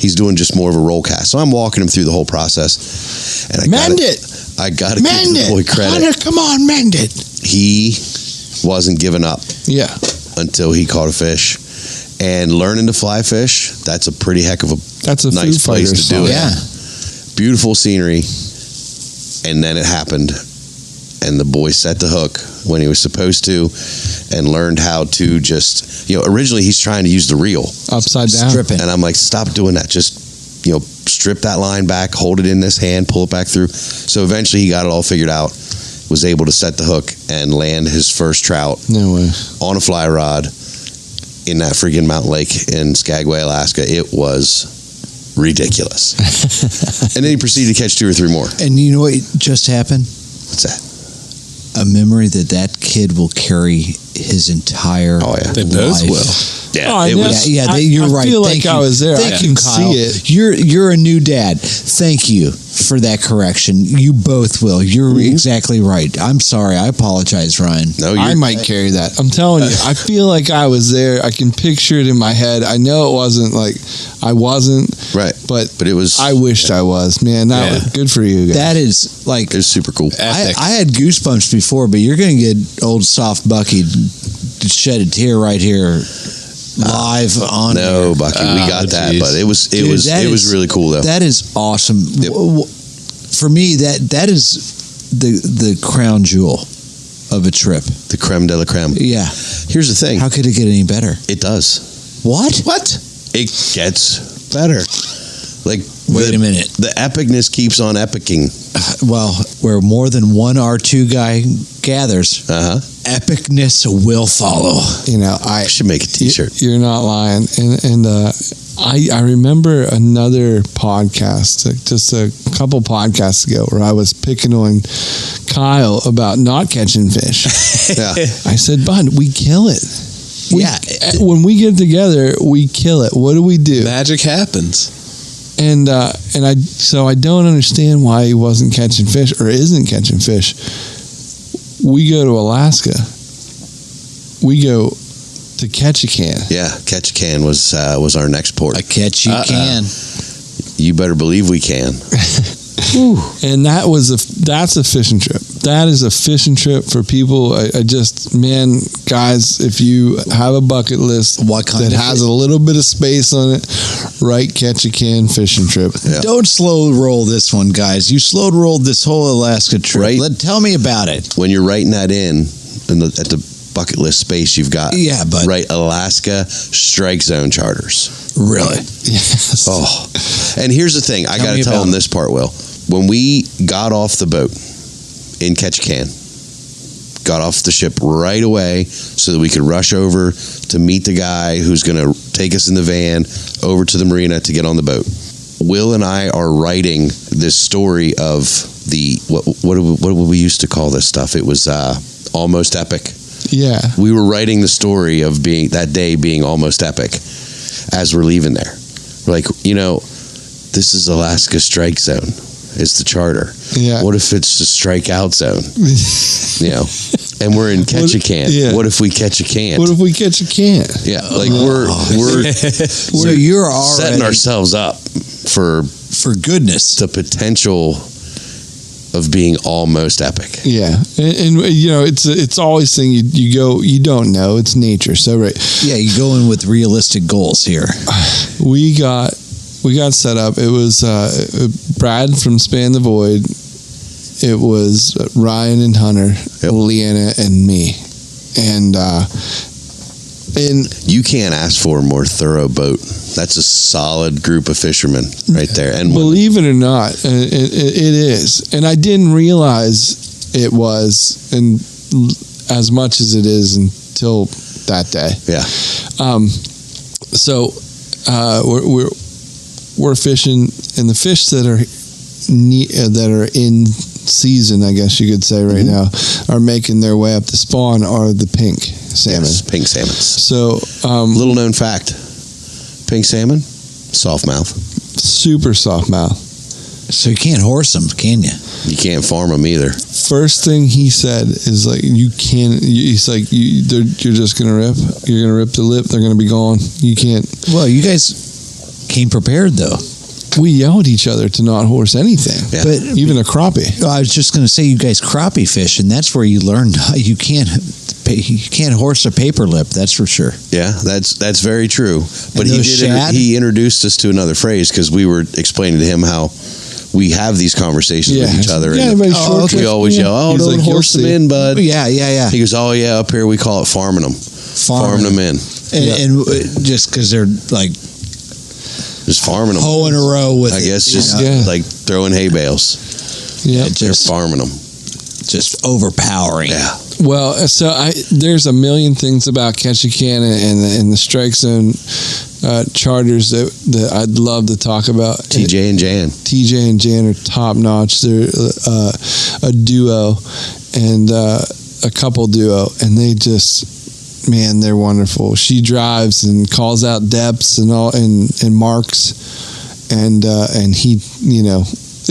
He's doing just more of a roll cast. So I'm walking him through the whole process. And I got to give the boy credit. Hunter, come on, mend it. He wasn't giving up. Yeah. Until he caught a fish. And learning to fly fish, that's a pretty heck of a nice place to do it. Yeah. Beautiful scenery. And then it happened, and the boy set the hook when he was supposed to, and learned how to just, originally he's trying to use the reel upside down, stripping, and I'm like, stop doing that. Just, strip that line back, hold it in this hand, pull it back through. So eventually he got it all figured out, was able to set the hook and land his first trout. No way. On a fly rod in that freaking mountain lake in Skagway, Alaska. It was ridiculous. And then he proceeded to catch 2 or 3 more. And you know what just happened? What's that? A memory that kid will carry his entire life. They both will. Yeah, you're right. I feel Thank like you. I was there. Thank I you, can Kyle. see it. You're a new dad. Thank you for that correction. You both will. You're exactly right. I'm sorry. I apologize, Ryan. No, I might carry that. I'm telling you. I feel like I was there. I can picture it in my head. I know it wasn't like I wasn't. Right. But it was. I wished I was. Man, that was good for you guys. That is like. It was super cool. I had goosebumps before, but you're going to get old soft Bucky to shed a tear right here. Live on no, air. Bucky, we got that, but it was really cool though. That is awesome. Yep. For me, that is the crown jewel of a trip. The creme de la creme. Yeah. Here's the thing. How could it get any better? It does. What? It gets better. Like, wait a minute. The epicness keeps on epicing. Well, where more than one R2 guy gathers, epicness will follow. I should make a T-shirt. You're not lying. And I remember another podcast, just a couple podcasts ago, where I was picking on Kyle about not catching fish. Yeah. I said, Bud, we kill it. When we get together, we kill it. What do we do? Magic happens. And I don't understand why he wasn't catching fish or isn't catching fish. We go to Alaska. We go to Ketchikan. Yeah, Ketchikan was our next port. I catch you can. You better believe we can. And that's a fishing trip. That is a fishing trip for people. Guys, if you have a bucket list that has a little bit of space on it, write Ketchikan fishing trip. Yeah. Don't slow roll this one, guys. You slow rolled this whole Alaska trip. Right. Tell me about it. When you're writing that at the bucket list space, you've got write Alaska strike zone charters. Really? Yes. Oh, and here's the thing. I got to tell them this part, Will. When we got off the boat in Ketchikan, got off the ship right away so that we could rush over to meet the guy who's going to take us in the van over to the marina to get on the boat. Will and I are writing this story of what would we used to call this stuff? It was almost epic. Yeah. We were writing the story of that day being almost epic as we're leaving there. We're like, this is Alaska strike zone. It's the charter. Yeah. What if it's the strikeout zone? And we're in Ketchikan. What if we catch a can? What if we catch a can? Yeah, like we're So you're already setting ourselves up for goodness. the potential of being almost epic. Yeah, and it's always thing you go, you don't know, it's nature. So Yeah, you go in with realistic goals here. We got set up. It was Brad from Span the Void. It was Ryan and Hunter, Leanna and me, and you can't ask for a more thorough boat. That's a solid group of fishermen right there. And believe it or not, it is. And I didn't realize it was, and as much as it is until that day. Yeah. So we're fishing, and the fish that are in season, I guess you could say right now, are making their way up to spawn are the pink salmon. Yes, pink salmons. So little known fact, pink salmon, soft mouth. Super soft mouth. So you can't horse them, can you? You can't farm them either. First thing he said is like, you can't. He's like, you're just gonna rip. You're gonna rip the lip. They're gonna be gone. You can't. Well, you guys came prepared though. We yell at each other to not horse anything, Yeah. but even a crappie. I was just going to say, you guys crappie fish, and that's where you learn you can't horse a paper lip. That's for sure. Yeah, that's very true. But he introduced us to another phrase because we were explaining to him how we have these conversations with each other. Yeah, and we always yell, He's don't like, horse them in, bud. Yeah. He goes, oh yeah, up here we call it farming them. Farming them in. And just because they're like just farming them. hoe in a row with I guess just like throwing hay bales. Yeah, They're farming them. just overpowering. Yeah. Well, so there's a million things about Ketchikan and the strike zone charters that I'd love to talk about. TJ and Jan are top notch. They're a duo and a couple duo, and they just, man, they're wonderful. She drives and calls out depths and all and marks, and he,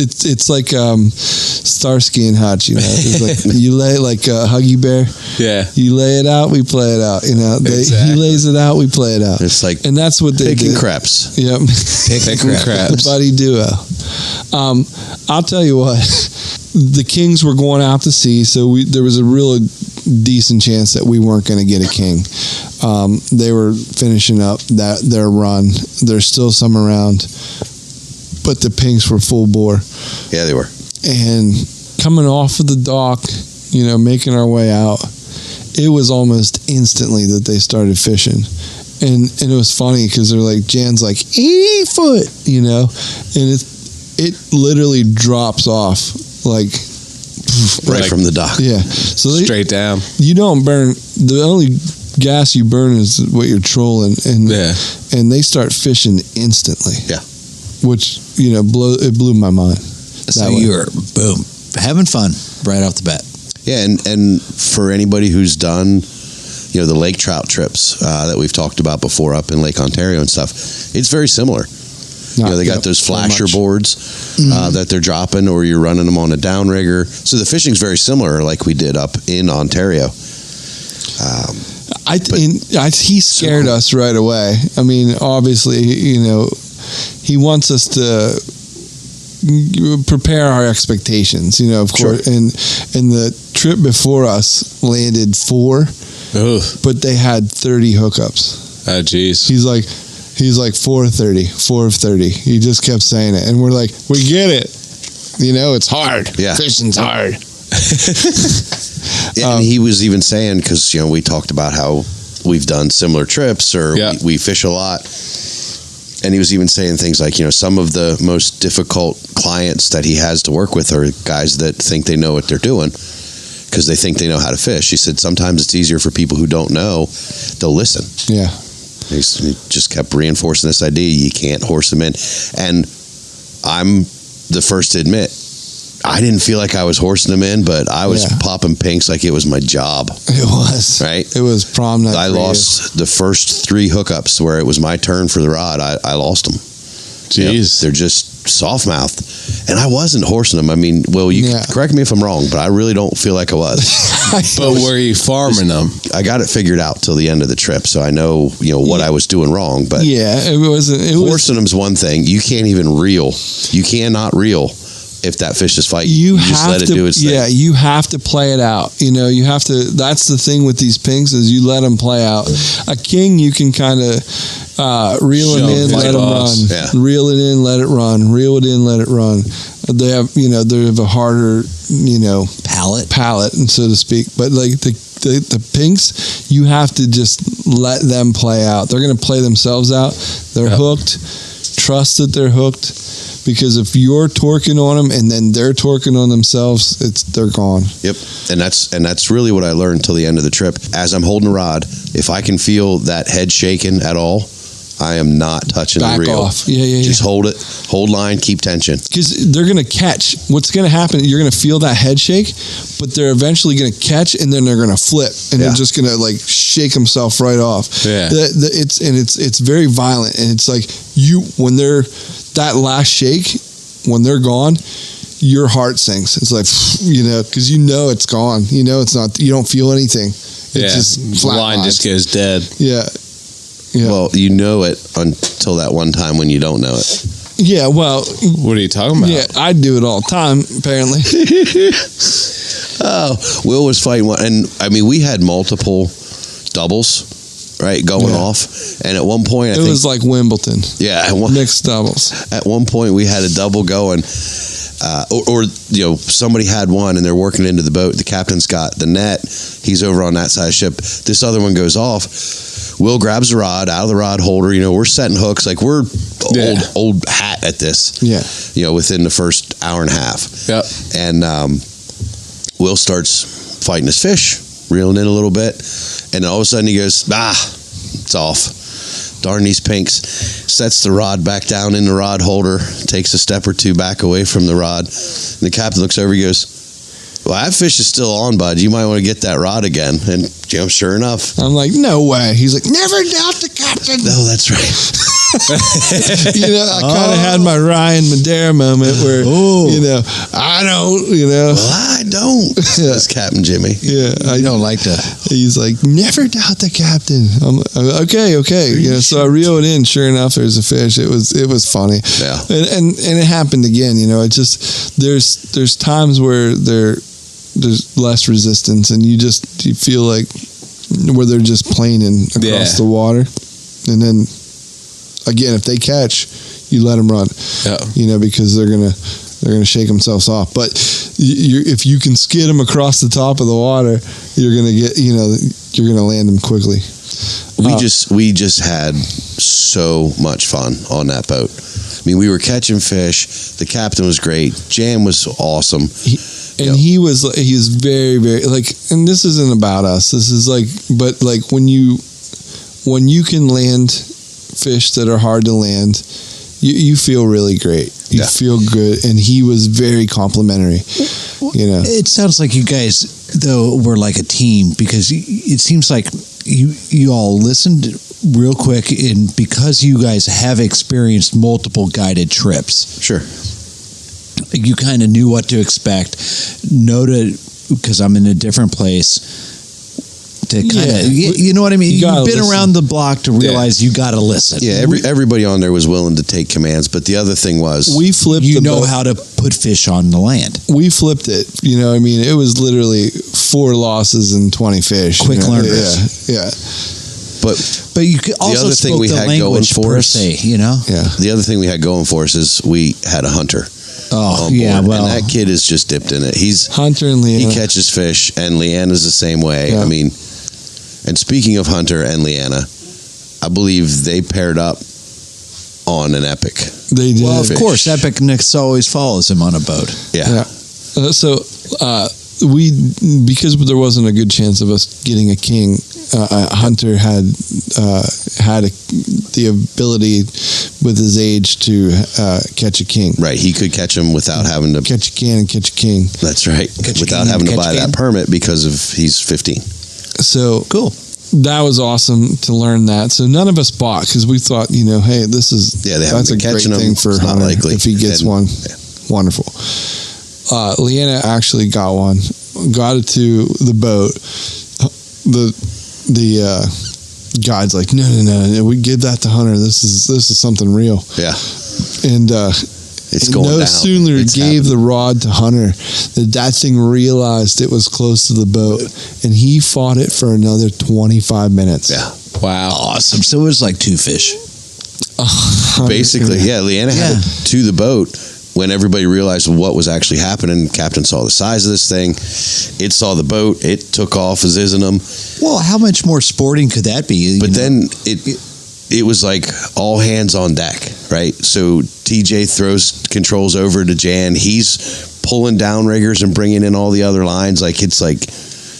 it's like Starsky and Hutch, It's like you lay like a Huggy Bear. Yeah. You lay it out, we play it out. Exactly. He lays it out, we play it out. It's like and that's what they picking do. craps. Yep. Picking craps. Buddy duo. I'll tell you what. The Kings were going out to sea, so there was a real decent chance that we weren't going to get a king. They were finishing up their run. There's still some around, but the Pinks were full bore. Yeah, they were. And coming off of the dock, making our way out, it was almost instantly that they started fishing. And it was funny because they're like, Jan's like, 80 foot, and it literally drops off like right from the dock. Yeah. So Straight down. You don't burn. The only gas you burn is what you're trolling, and they start fishing instantly. Yeah. Which it blew my mind. So you were having fun right off the bat. Yeah, and for anybody who's done the lake trout trips that we've talked about before up in Lake Ontario and stuff. It's very similar. They got those flasher boards that they're dropping, or you're running them on a downrigger. So the fishing's very similar, like we did up in Ontario. He scared us right away. I mean, obviously, he wants us to prepare our expectations. Of course. And the trip before us landed 4, but they had 30 hookups. Oh, geez. He's like 4 of 30, 4 of 30. He just kept saying it, and we're like, we get it. It's hard. Yeah, fishing's hard. And he was even saying, because we talked about how we've done similar trips, or we fish a lot, and he was even saying things like, some of the most difficult clients that he has to work with are guys that think they know what they're doing because they think they know how to fish. He said sometimes it's easier for people who don't know. They'll listen. Yeah. He just kept reinforcing this idea: you can't horse them in. And I'm the first to admit, I didn't feel like I was horsing them in, but I was popping pinks like it was my job. It was. Right? It was prom night. I lost the first 3 hookups where it was my turn for the rod. I lost them. Jeez. They're just soft mouthed. And I wasn't horsing them. I mean, Will, you correct me if I'm wrong, but I really don't feel like I was. But were you farming them? I got it figured out till the end of the trip, so I know what I was doing wrong. But horsing them's one thing. You can't even reel. You cannot reel if that fish is fighting. You just let it do its thing. Yeah, you have to play it out. You have to. That's the thing with these pinks is you let them play out. A king, you can kind of reel him in, let him run. Yeah. Reel it in, let it run. Reel it in, let it run. They have, they have a harder, palate, and so to speak. But like the pinks, you have to just let them play out. They're going to play themselves out. They're hooked. Trust that they're hooked. Because if you're torquing on them and then they're torquing on themselves, they're gone. Yep, and that's really what I learned till the end of the trip. As I'm holding a rod, if I can feel that head shaking at all, I am not touching the reel. Back off. Yeah. Just hold it, hold line, keep tension. Because they're going to catch. What's going to happen, you're going to feel that head shake, but they're eventually going to catch, and then they're going to flip, and they're just going to shake themselves right off. Yeah. It's very violent, and it's like when they're that last shake, when they're gone, your heart sinks. It's like, because it's gone. It's not, you don't feel anything. It's just flat line just goes dead. Yeah. Well, you know it until that one time when you don't know it. Yeah, well. What are you talking about? Yeah, I do it all the time, apparently. Will was fighting one, and I mean, we had multiple doubles, right, going off, and at one point, it was like Wimbledon. Yeah, mixed doubles. At one point, we had a double going, or somebody had one, and they're working into the boat. The captain's got the net. He's over on that side of the ship. This other one goes off. Will grabs the rod out of the rod holder. We're setting hooks like we're old hat at this. Yeah. Within the first hour and a half. Yep. And Will starts fighting his fish, reeling in a little bit, and all of a sudden he goes, it's off. Darn these pinks. Sets the rod back down in the rod holder, takes a step or two back away from the rod. And the captain looks over, he goes, well, that fish is still on, bud. You might want to get that rod again. And sure enough. I'm like, no way. He's like, never doubt the captain. No, that's right. I kind of had my Ryan Madera moment where, I don't, Well, I don't. That's Captain Jimmy. Yeah. I don't like to. He's like, never doubt the captain. I'm okay. So I reel it in. Sure enough, there's a fish. It was funny. Yeah. And it happened again. It just, there's times where there's less resistance, and you feel like where they're just planing across the water, and then again, if they catch, you let them run, because they're gonna shake themselves off. But if you can skid them across the top of the water, you're gonna get, you're gonna land them quickly. We just had so much fun on that boat. I mean, we were catching fish. The captain was great. Jan was awesome. He was very, very and this isn't about us. This is but when you can land fish that are hard to land, you feel really great. You feel good, and he was very complimentary. It sounds like you guys though were like a team, because it seems like you all listened real quick, and because you guys have experienced multiple guided trips, Sure. you kind of knew what to expect. Noted, because I'm in a different place. To kind of, you know what I mean. You've been listen. around the block to realize you got to listen. Yeah, everybody on there was willing to take commands, but the other thing was We flipped. You the know boat. how to put fish on the land. We flipped it. You know, I mean, it was literally 4 losses and 20 fish. Quick you know? learners. Yeah. But you could also other thing spoke we the had going language for per us- se, you know. Yeah. the other thing we had going for us is we had a hunter Oh, on yeah. board, Well, and that kid is just dipped in it. Hunter and He Leanna. catches fish, and Leanna's the same way. Yeah. I mean, and speaking of Hunter and Leanna, I believe they paired up on an epic. They did. well, of fish. course, epicness always follows him on a boat. Yeah. We, because there wasn't a good chance of us getting a king, Hunter had the ability with his age to catch a king. Right. He could catch him without having to. Catch a can and catch a king. That's right. Catch a Without king, having to catch buy a that can. permit because of he's 15. So Cool. that was awesome to learn that. So none of us bought because we thought, you know, hey, this is Yeah, they haven't that's a been great catching 'em. thing for It's not Hunter likely. if he gets And- one. Wonderful. Leanna actually got one. Got it to the boat. The guide's like, no, we give that to Hunter. This is something real. Yeah. And It's going no down. sooner It's gave happening. the rod to Hunter that thing realized it was close to the boat, and he fought it for another 25 minutes. Yeah. Wow. Awesome. So it was like 2 fish. Basically, yeah. Leanna had it to the boat when everybody realized what was actually happening. Captain saw the size of this thing. It saw the boat. It took off, azizing them. Well, how much more sporting could that be? But then it was like all hands on deck, right? So TJ throws controls over to Jan. He's pulling down riggers and bringing in all the other lines. Like it's like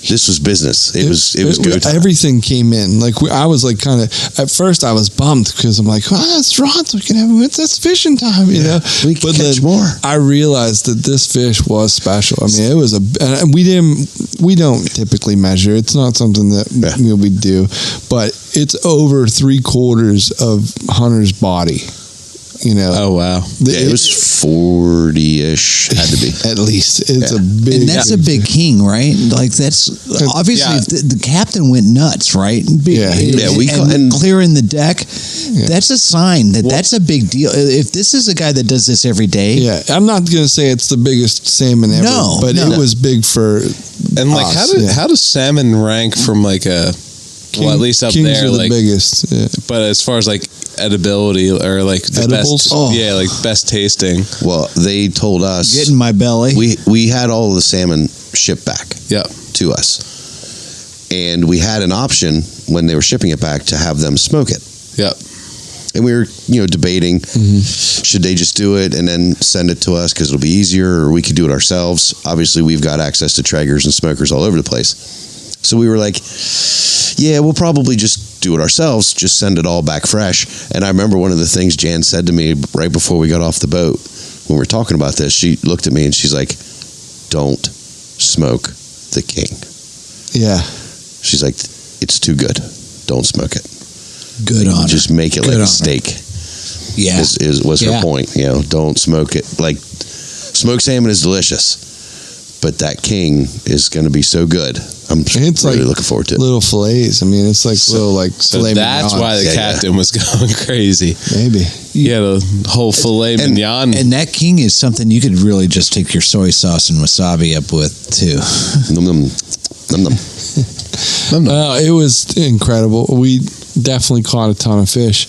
this was business. It was go time. Everything came in. Like I was like kind of at first I was bummed because I'm like, it's rods. We can have that's fishing time, you know. We can catch then more. I realized that this fish was special. I mean, it was and we don't typically measure. It's not something that we do, but it's over 3/4 of Hunter's body. You know. Oh, wow. Yeah, it was 40-ish. Had to be. At least it's Yeah. a big. and that's a big king, right? Like that's obviously Yeah. the captain went nuts, right? Yeah. Yeah, we and and- clearing the deck. That's a sign that that's a big deal. If this is a guy that does this every day, Yeah, I'm not going to say it's the biggest salmon ever, No, but no. it was big for. And like, us, how does salmon rank from like a, well, at least up Kings there, are the like, biggest. Yeah. but as far as like edibility or like the Edibles? best, Oh. yeah, like best tasting. Well, they told us get in my belly. we had all of the salmon shipped back Yep. to us, and we had an option when they were shipping it back to have them smoke it. Yep. And we were, debating, should they just do it and then send it to us because it'll be easier, or we could do it ourselves. Obviously, we've got access to Traegers and smokers all over the place. So we were like, yeah, we'll probably just do it ourselves, just send it all back fresh. And I remember one of the things Jan said to me right before we got off the boat when we were talking about this. She looked at me and she's like, don't smoke the king. Yeah. She's like, it's too good. Don't smoke it. Good on her. Just make it Good like on a her. steak. Yeah. Was Yeah. her point. Don't smoke it. Like, smoked salmon is delicious, but that king is going to be so good. I'm It's really like looking forward to it. Little fillets. I mean, it's like little like So filet that's mignon. why the Yeah, captain was going crazy. Maybe. He had a whole filet mignon. And that king is something you could really just take your soy sauce and wasabi up with too. Num, num, num, num. It was incredible. We definitely caught a ton of fish.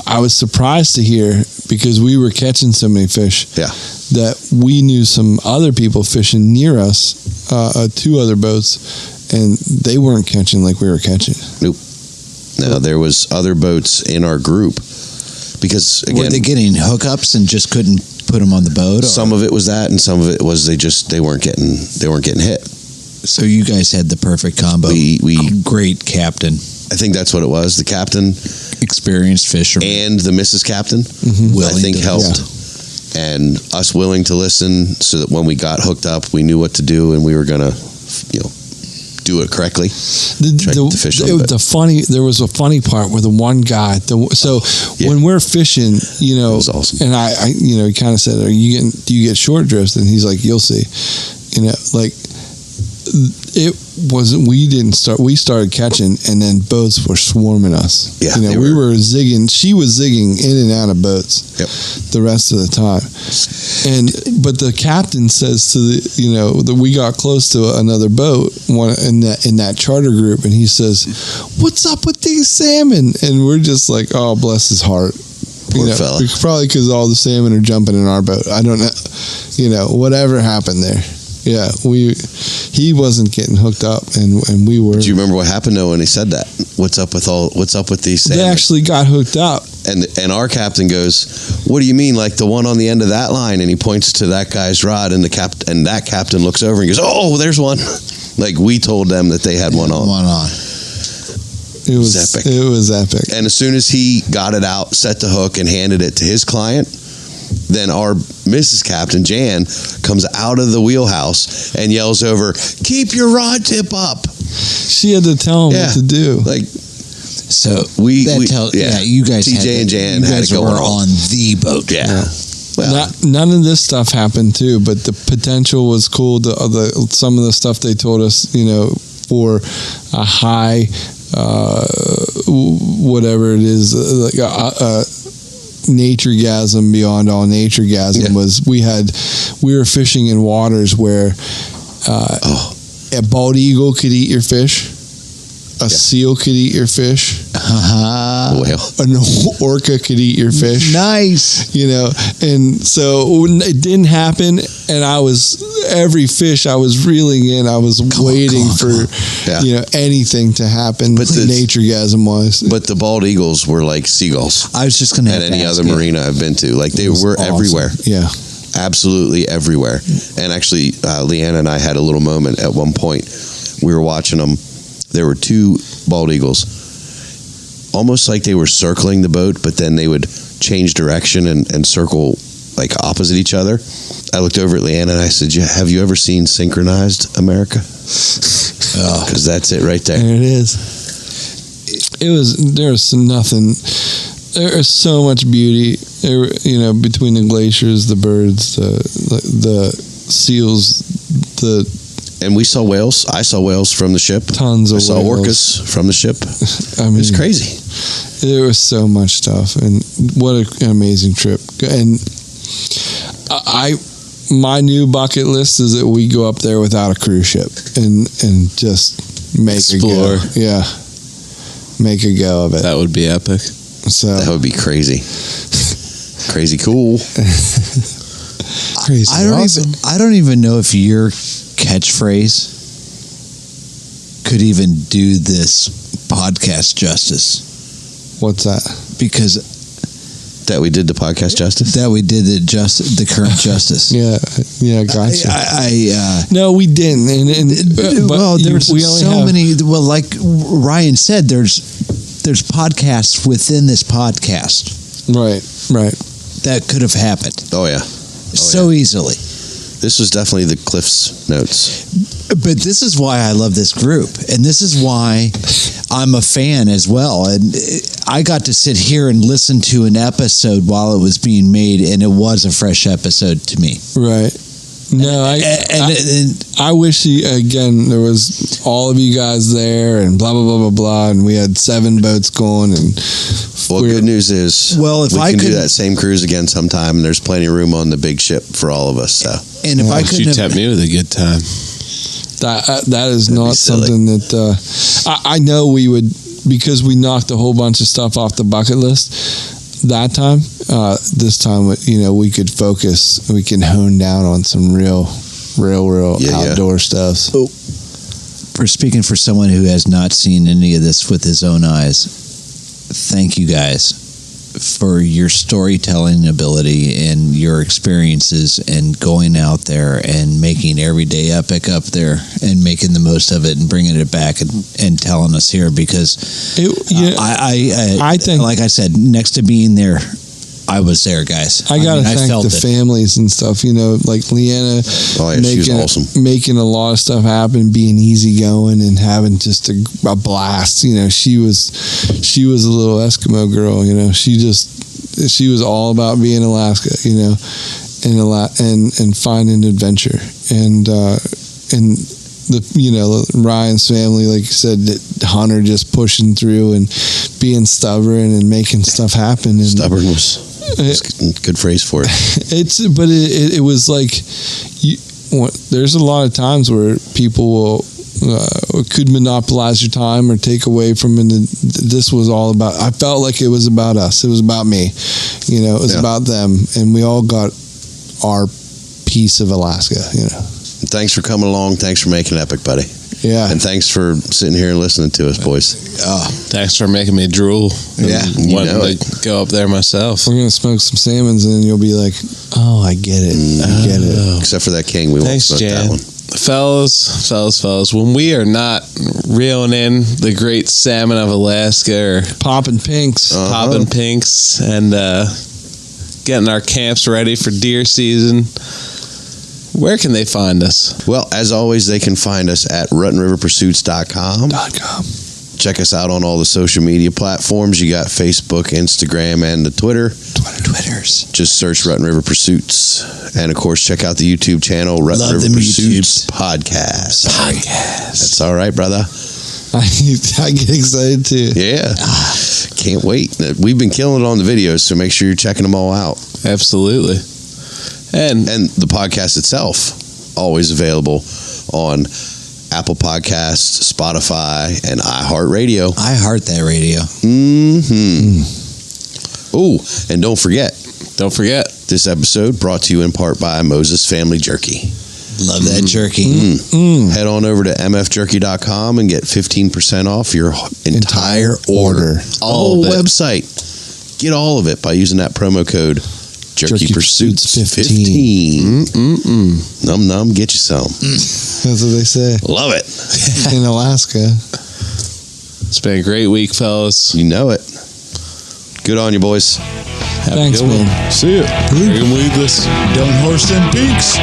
I was surprised to hear, because we were catching so many fish, Yeah. that we knew some other people fishing near us, 2 other boats, and they weren't catching like we were catching. No, there was other boats in our group because, Were again, they getting hookups and just couldn't put them on the boat? Or? some of it was that, and some of it was they weren't getting hit. So you guys had the perfect combo. We Great captain, I think that's what it was. The captain experienced fisherman, and the Mrs. Captain, I willing think, to- helped. And us willing to listen so that when we got hooked up, we knew what to do and we were going to, do it correctly. There was a funny part where the one guy. When we're fishing, you know, was awesome. and I you know, he kind of said, do you get short drifts? And he's like, you'll see. You know, like it wasn't. We didn't start. We started catching, and then boats were swarming us. Yeah, you know, we were zigging. She was zigging in and out of boats. Yep. The rest of the time, but the captain says to that we got close to another boat in that charter group, and he says, "What's up with these salmon?" And we're just like, "Oh, bless his heart." Poor fella. Probably because all the salmon are jumping in our boat. I don't know. You know, whatever happened there. Yeah, he wasn't getting hooked up, and we were. Do you remember what happened though when he said that? What's up with these salmon? They actually got hooked up. And our captain goes, "What do you mean, like the one on the end of that line?" And he points to that guy's rod, and that captain looks over and goes, "Oh, there's one." Like we told them that they had one on. It was epic. It was epic. And as soon as he got it out, set the hook, and handed it to his client, then our Mrs. Captain, Jan, comes out of the wheelhouse and yells over, "Keep your rod tip up." She had to tell him what to do. Like, so you guys, TJ and Jan, you guys had to go were on the boat. Yeah. Well, none of this stuff happened too, but the potential was cool. Some of the stuff they told us, you know, for a high, whatever it is, like a naturegasm beyond all naturegasm was we were fishing in waters where a bald eagle could eat your fish, a seal could eat your fish, an orca could eat your fish. Nice. You know, and so it didn't happen, and every fish I was reeling in, I was waiting for anything to happen, but naturegasm wise. But the bald eagles were like seagulls. I was just going to at any other marina I've been to, like they were awesome. Everywhere. Yeah, absolutely everywhere. And actually, Leanna and I had a little moment at one point. We were watching them. There were two bald eagles, almost like they were circling the boat, but then they would change direction and circle like opposite each other. I looked over at Leanna and I said, "Have you ever seen Synchronized America?" Because that's it right there. There it is. There's nothing. There is so much beauty, you know, between the glaciers, the birds, the seals, And we saw whales. I saw whales from the ship. Tons of whales. I saw orcas from the ship. I mean, it's crazy. There was so much stuff, and what an amazing trip. And my new bucket list is that we go up there without a cruise ship and just explore. Yeah, make a go of it. That would be epic. So that would be crazy. Crazy cool. Crazy awesome. I don't even know if your catchphrase could even do this podcast justice. What's that? Because that we did the podcast justice. That we did the current justice. Yeah, gotcha. No, we didn't. Well, there's so many. Well, like Ryan said, there's podcasts within this podcast. Right. That could have happened. Oh yeah. So easily. This was definitely the Cliff's Notes. But this is why I love this group. And this is why I'm a fan as well. And I got to sit here and listen to an episode while it was being made, and it was a fresh episode to me. Right. No, I wish again there was all of you guys there and blah blah blah blah blah, and we had 7 boats going. And good news is, if we I can could do that same cruise again sometime, and there's plenty of room on the big ship for all of us. So, and if I could, you tempt me with a good time. That is not something that I know we would, because we knocked a whole bunch of stuff off the bucket list that time. This time, you know, we could focus. We can hone down on some real outdoor stuff. So, for speaking for someone who has not seen any of this with his own eyes, thank you guys for your storytelling ability and your experiences and going out there and making every day epic up there and making the most of it and bringing it back and telling us here, because I think, like I said, next to being there I was there, guys. I gotta thank felt the families and stuff. You know, like Leanna, she was awesome, making a lot of stuff happen, being easygoing, and having just a blast. You know, she was a little Eskimo girl. You know, she was all about being Alaska. You know, and finding adventure and Ryan's family, like you said, Hunter just pushing through and being stubborn and making stuff happen. And stubborn was a good phrase for it. It was like there's a lot of times where people could monopolize your time or take away from it. This was all about. I felt like it was about us. It was about me. You know, it was about them, and we all got our piece of Alaska. You know. Thanks for coming along. Thanks for making it epic, buddy. Yeah. And thanks for sitting here and listening to us, boys. Thanks for making me drool. Yeah. Wanting to go up there myself. We're going to smoke some salmons and then you'll be like, oh, I get it. I get it. Except for that king. We won't smoke that one. Fellas, when we are not reeling in the great salmon of Alaska or popping pinks and getting our camps ready for deer season, where can they find us? Well, as always, they can find us at ruttenriverpursuits.com. Check us out on all the social media platforms. You got Facebook, Instagram, and the Twitters. Just search Rutten River Pursuits. And, of course, check out the YouTube channel, Rutten River Pursuits Podcast. That's all right, brother. I get excited, too. Yeah. Can't wait. We've been killing it on the videos, so make sure you're checking them all out. Absolutely. And the podcast itself, always available on Apple Podcasts, Spotify, and iHeartRadio. I heart that radio. Oh, and don't forget, this episode brought to you in part by Moses Family Jerky. Love that jerky. Head on over to mfjerky.com and get 15% off your entire order. All website. Get all of it by using that promo code Jerky Pursuits 15. Num num, get you some. That's what they say. Love it. In Alaska. It's been a great week, fellas. You know it. Good on you, boys. Thanks, man. See ya. Freaking weedless. Don't horse them peaks.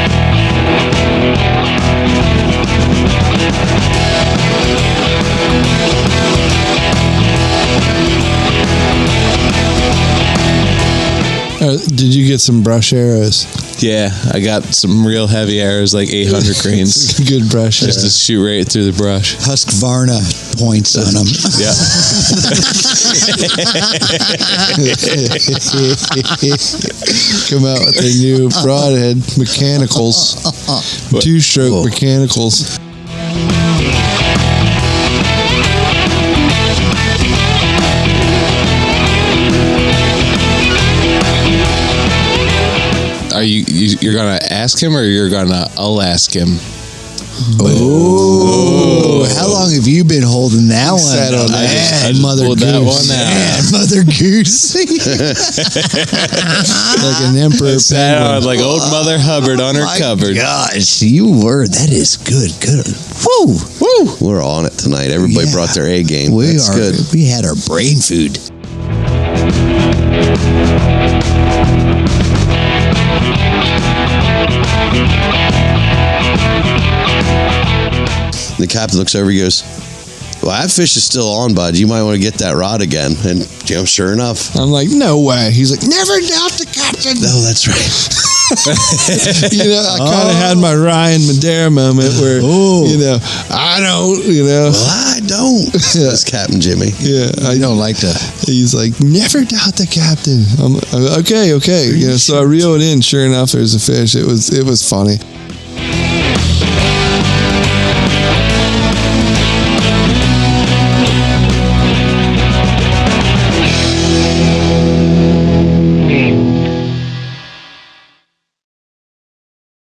Did you get some brush arrows? Yeah, I got some real heavy arrows, like 800 grains. Good brush. Just to shoot right through the brush. Husqvarna points on them. Yeah. Come out with the new broadhead mechanicals. 2-stroke mechanicals. Are you're gonna ask him or you're gonna ask him? Oh, how long have you been holding that one? I just pulled that one out. Mother Goose. Like an emperor penguin. Like old Mother Hubbard on her cupboard. Gosh, that is good. Woo. We're on it tonight. Everybody brought their A game. That's good. We had our brain food. The captain looks over, he goes, well, that fish is still on, bud. You might want to get that rod again. And, sure enough. I'm like, no way. He's like, never doubt the captain. No, that's right. I kind of had my Ryan Madera moment where, I don't, Well, I don't. That's Captain Jimmy. Yeah. I don't like to. He's like, never doubt the captain. I'm like, okay. So I reel it in. Sure enough, there's a fish. It was funny.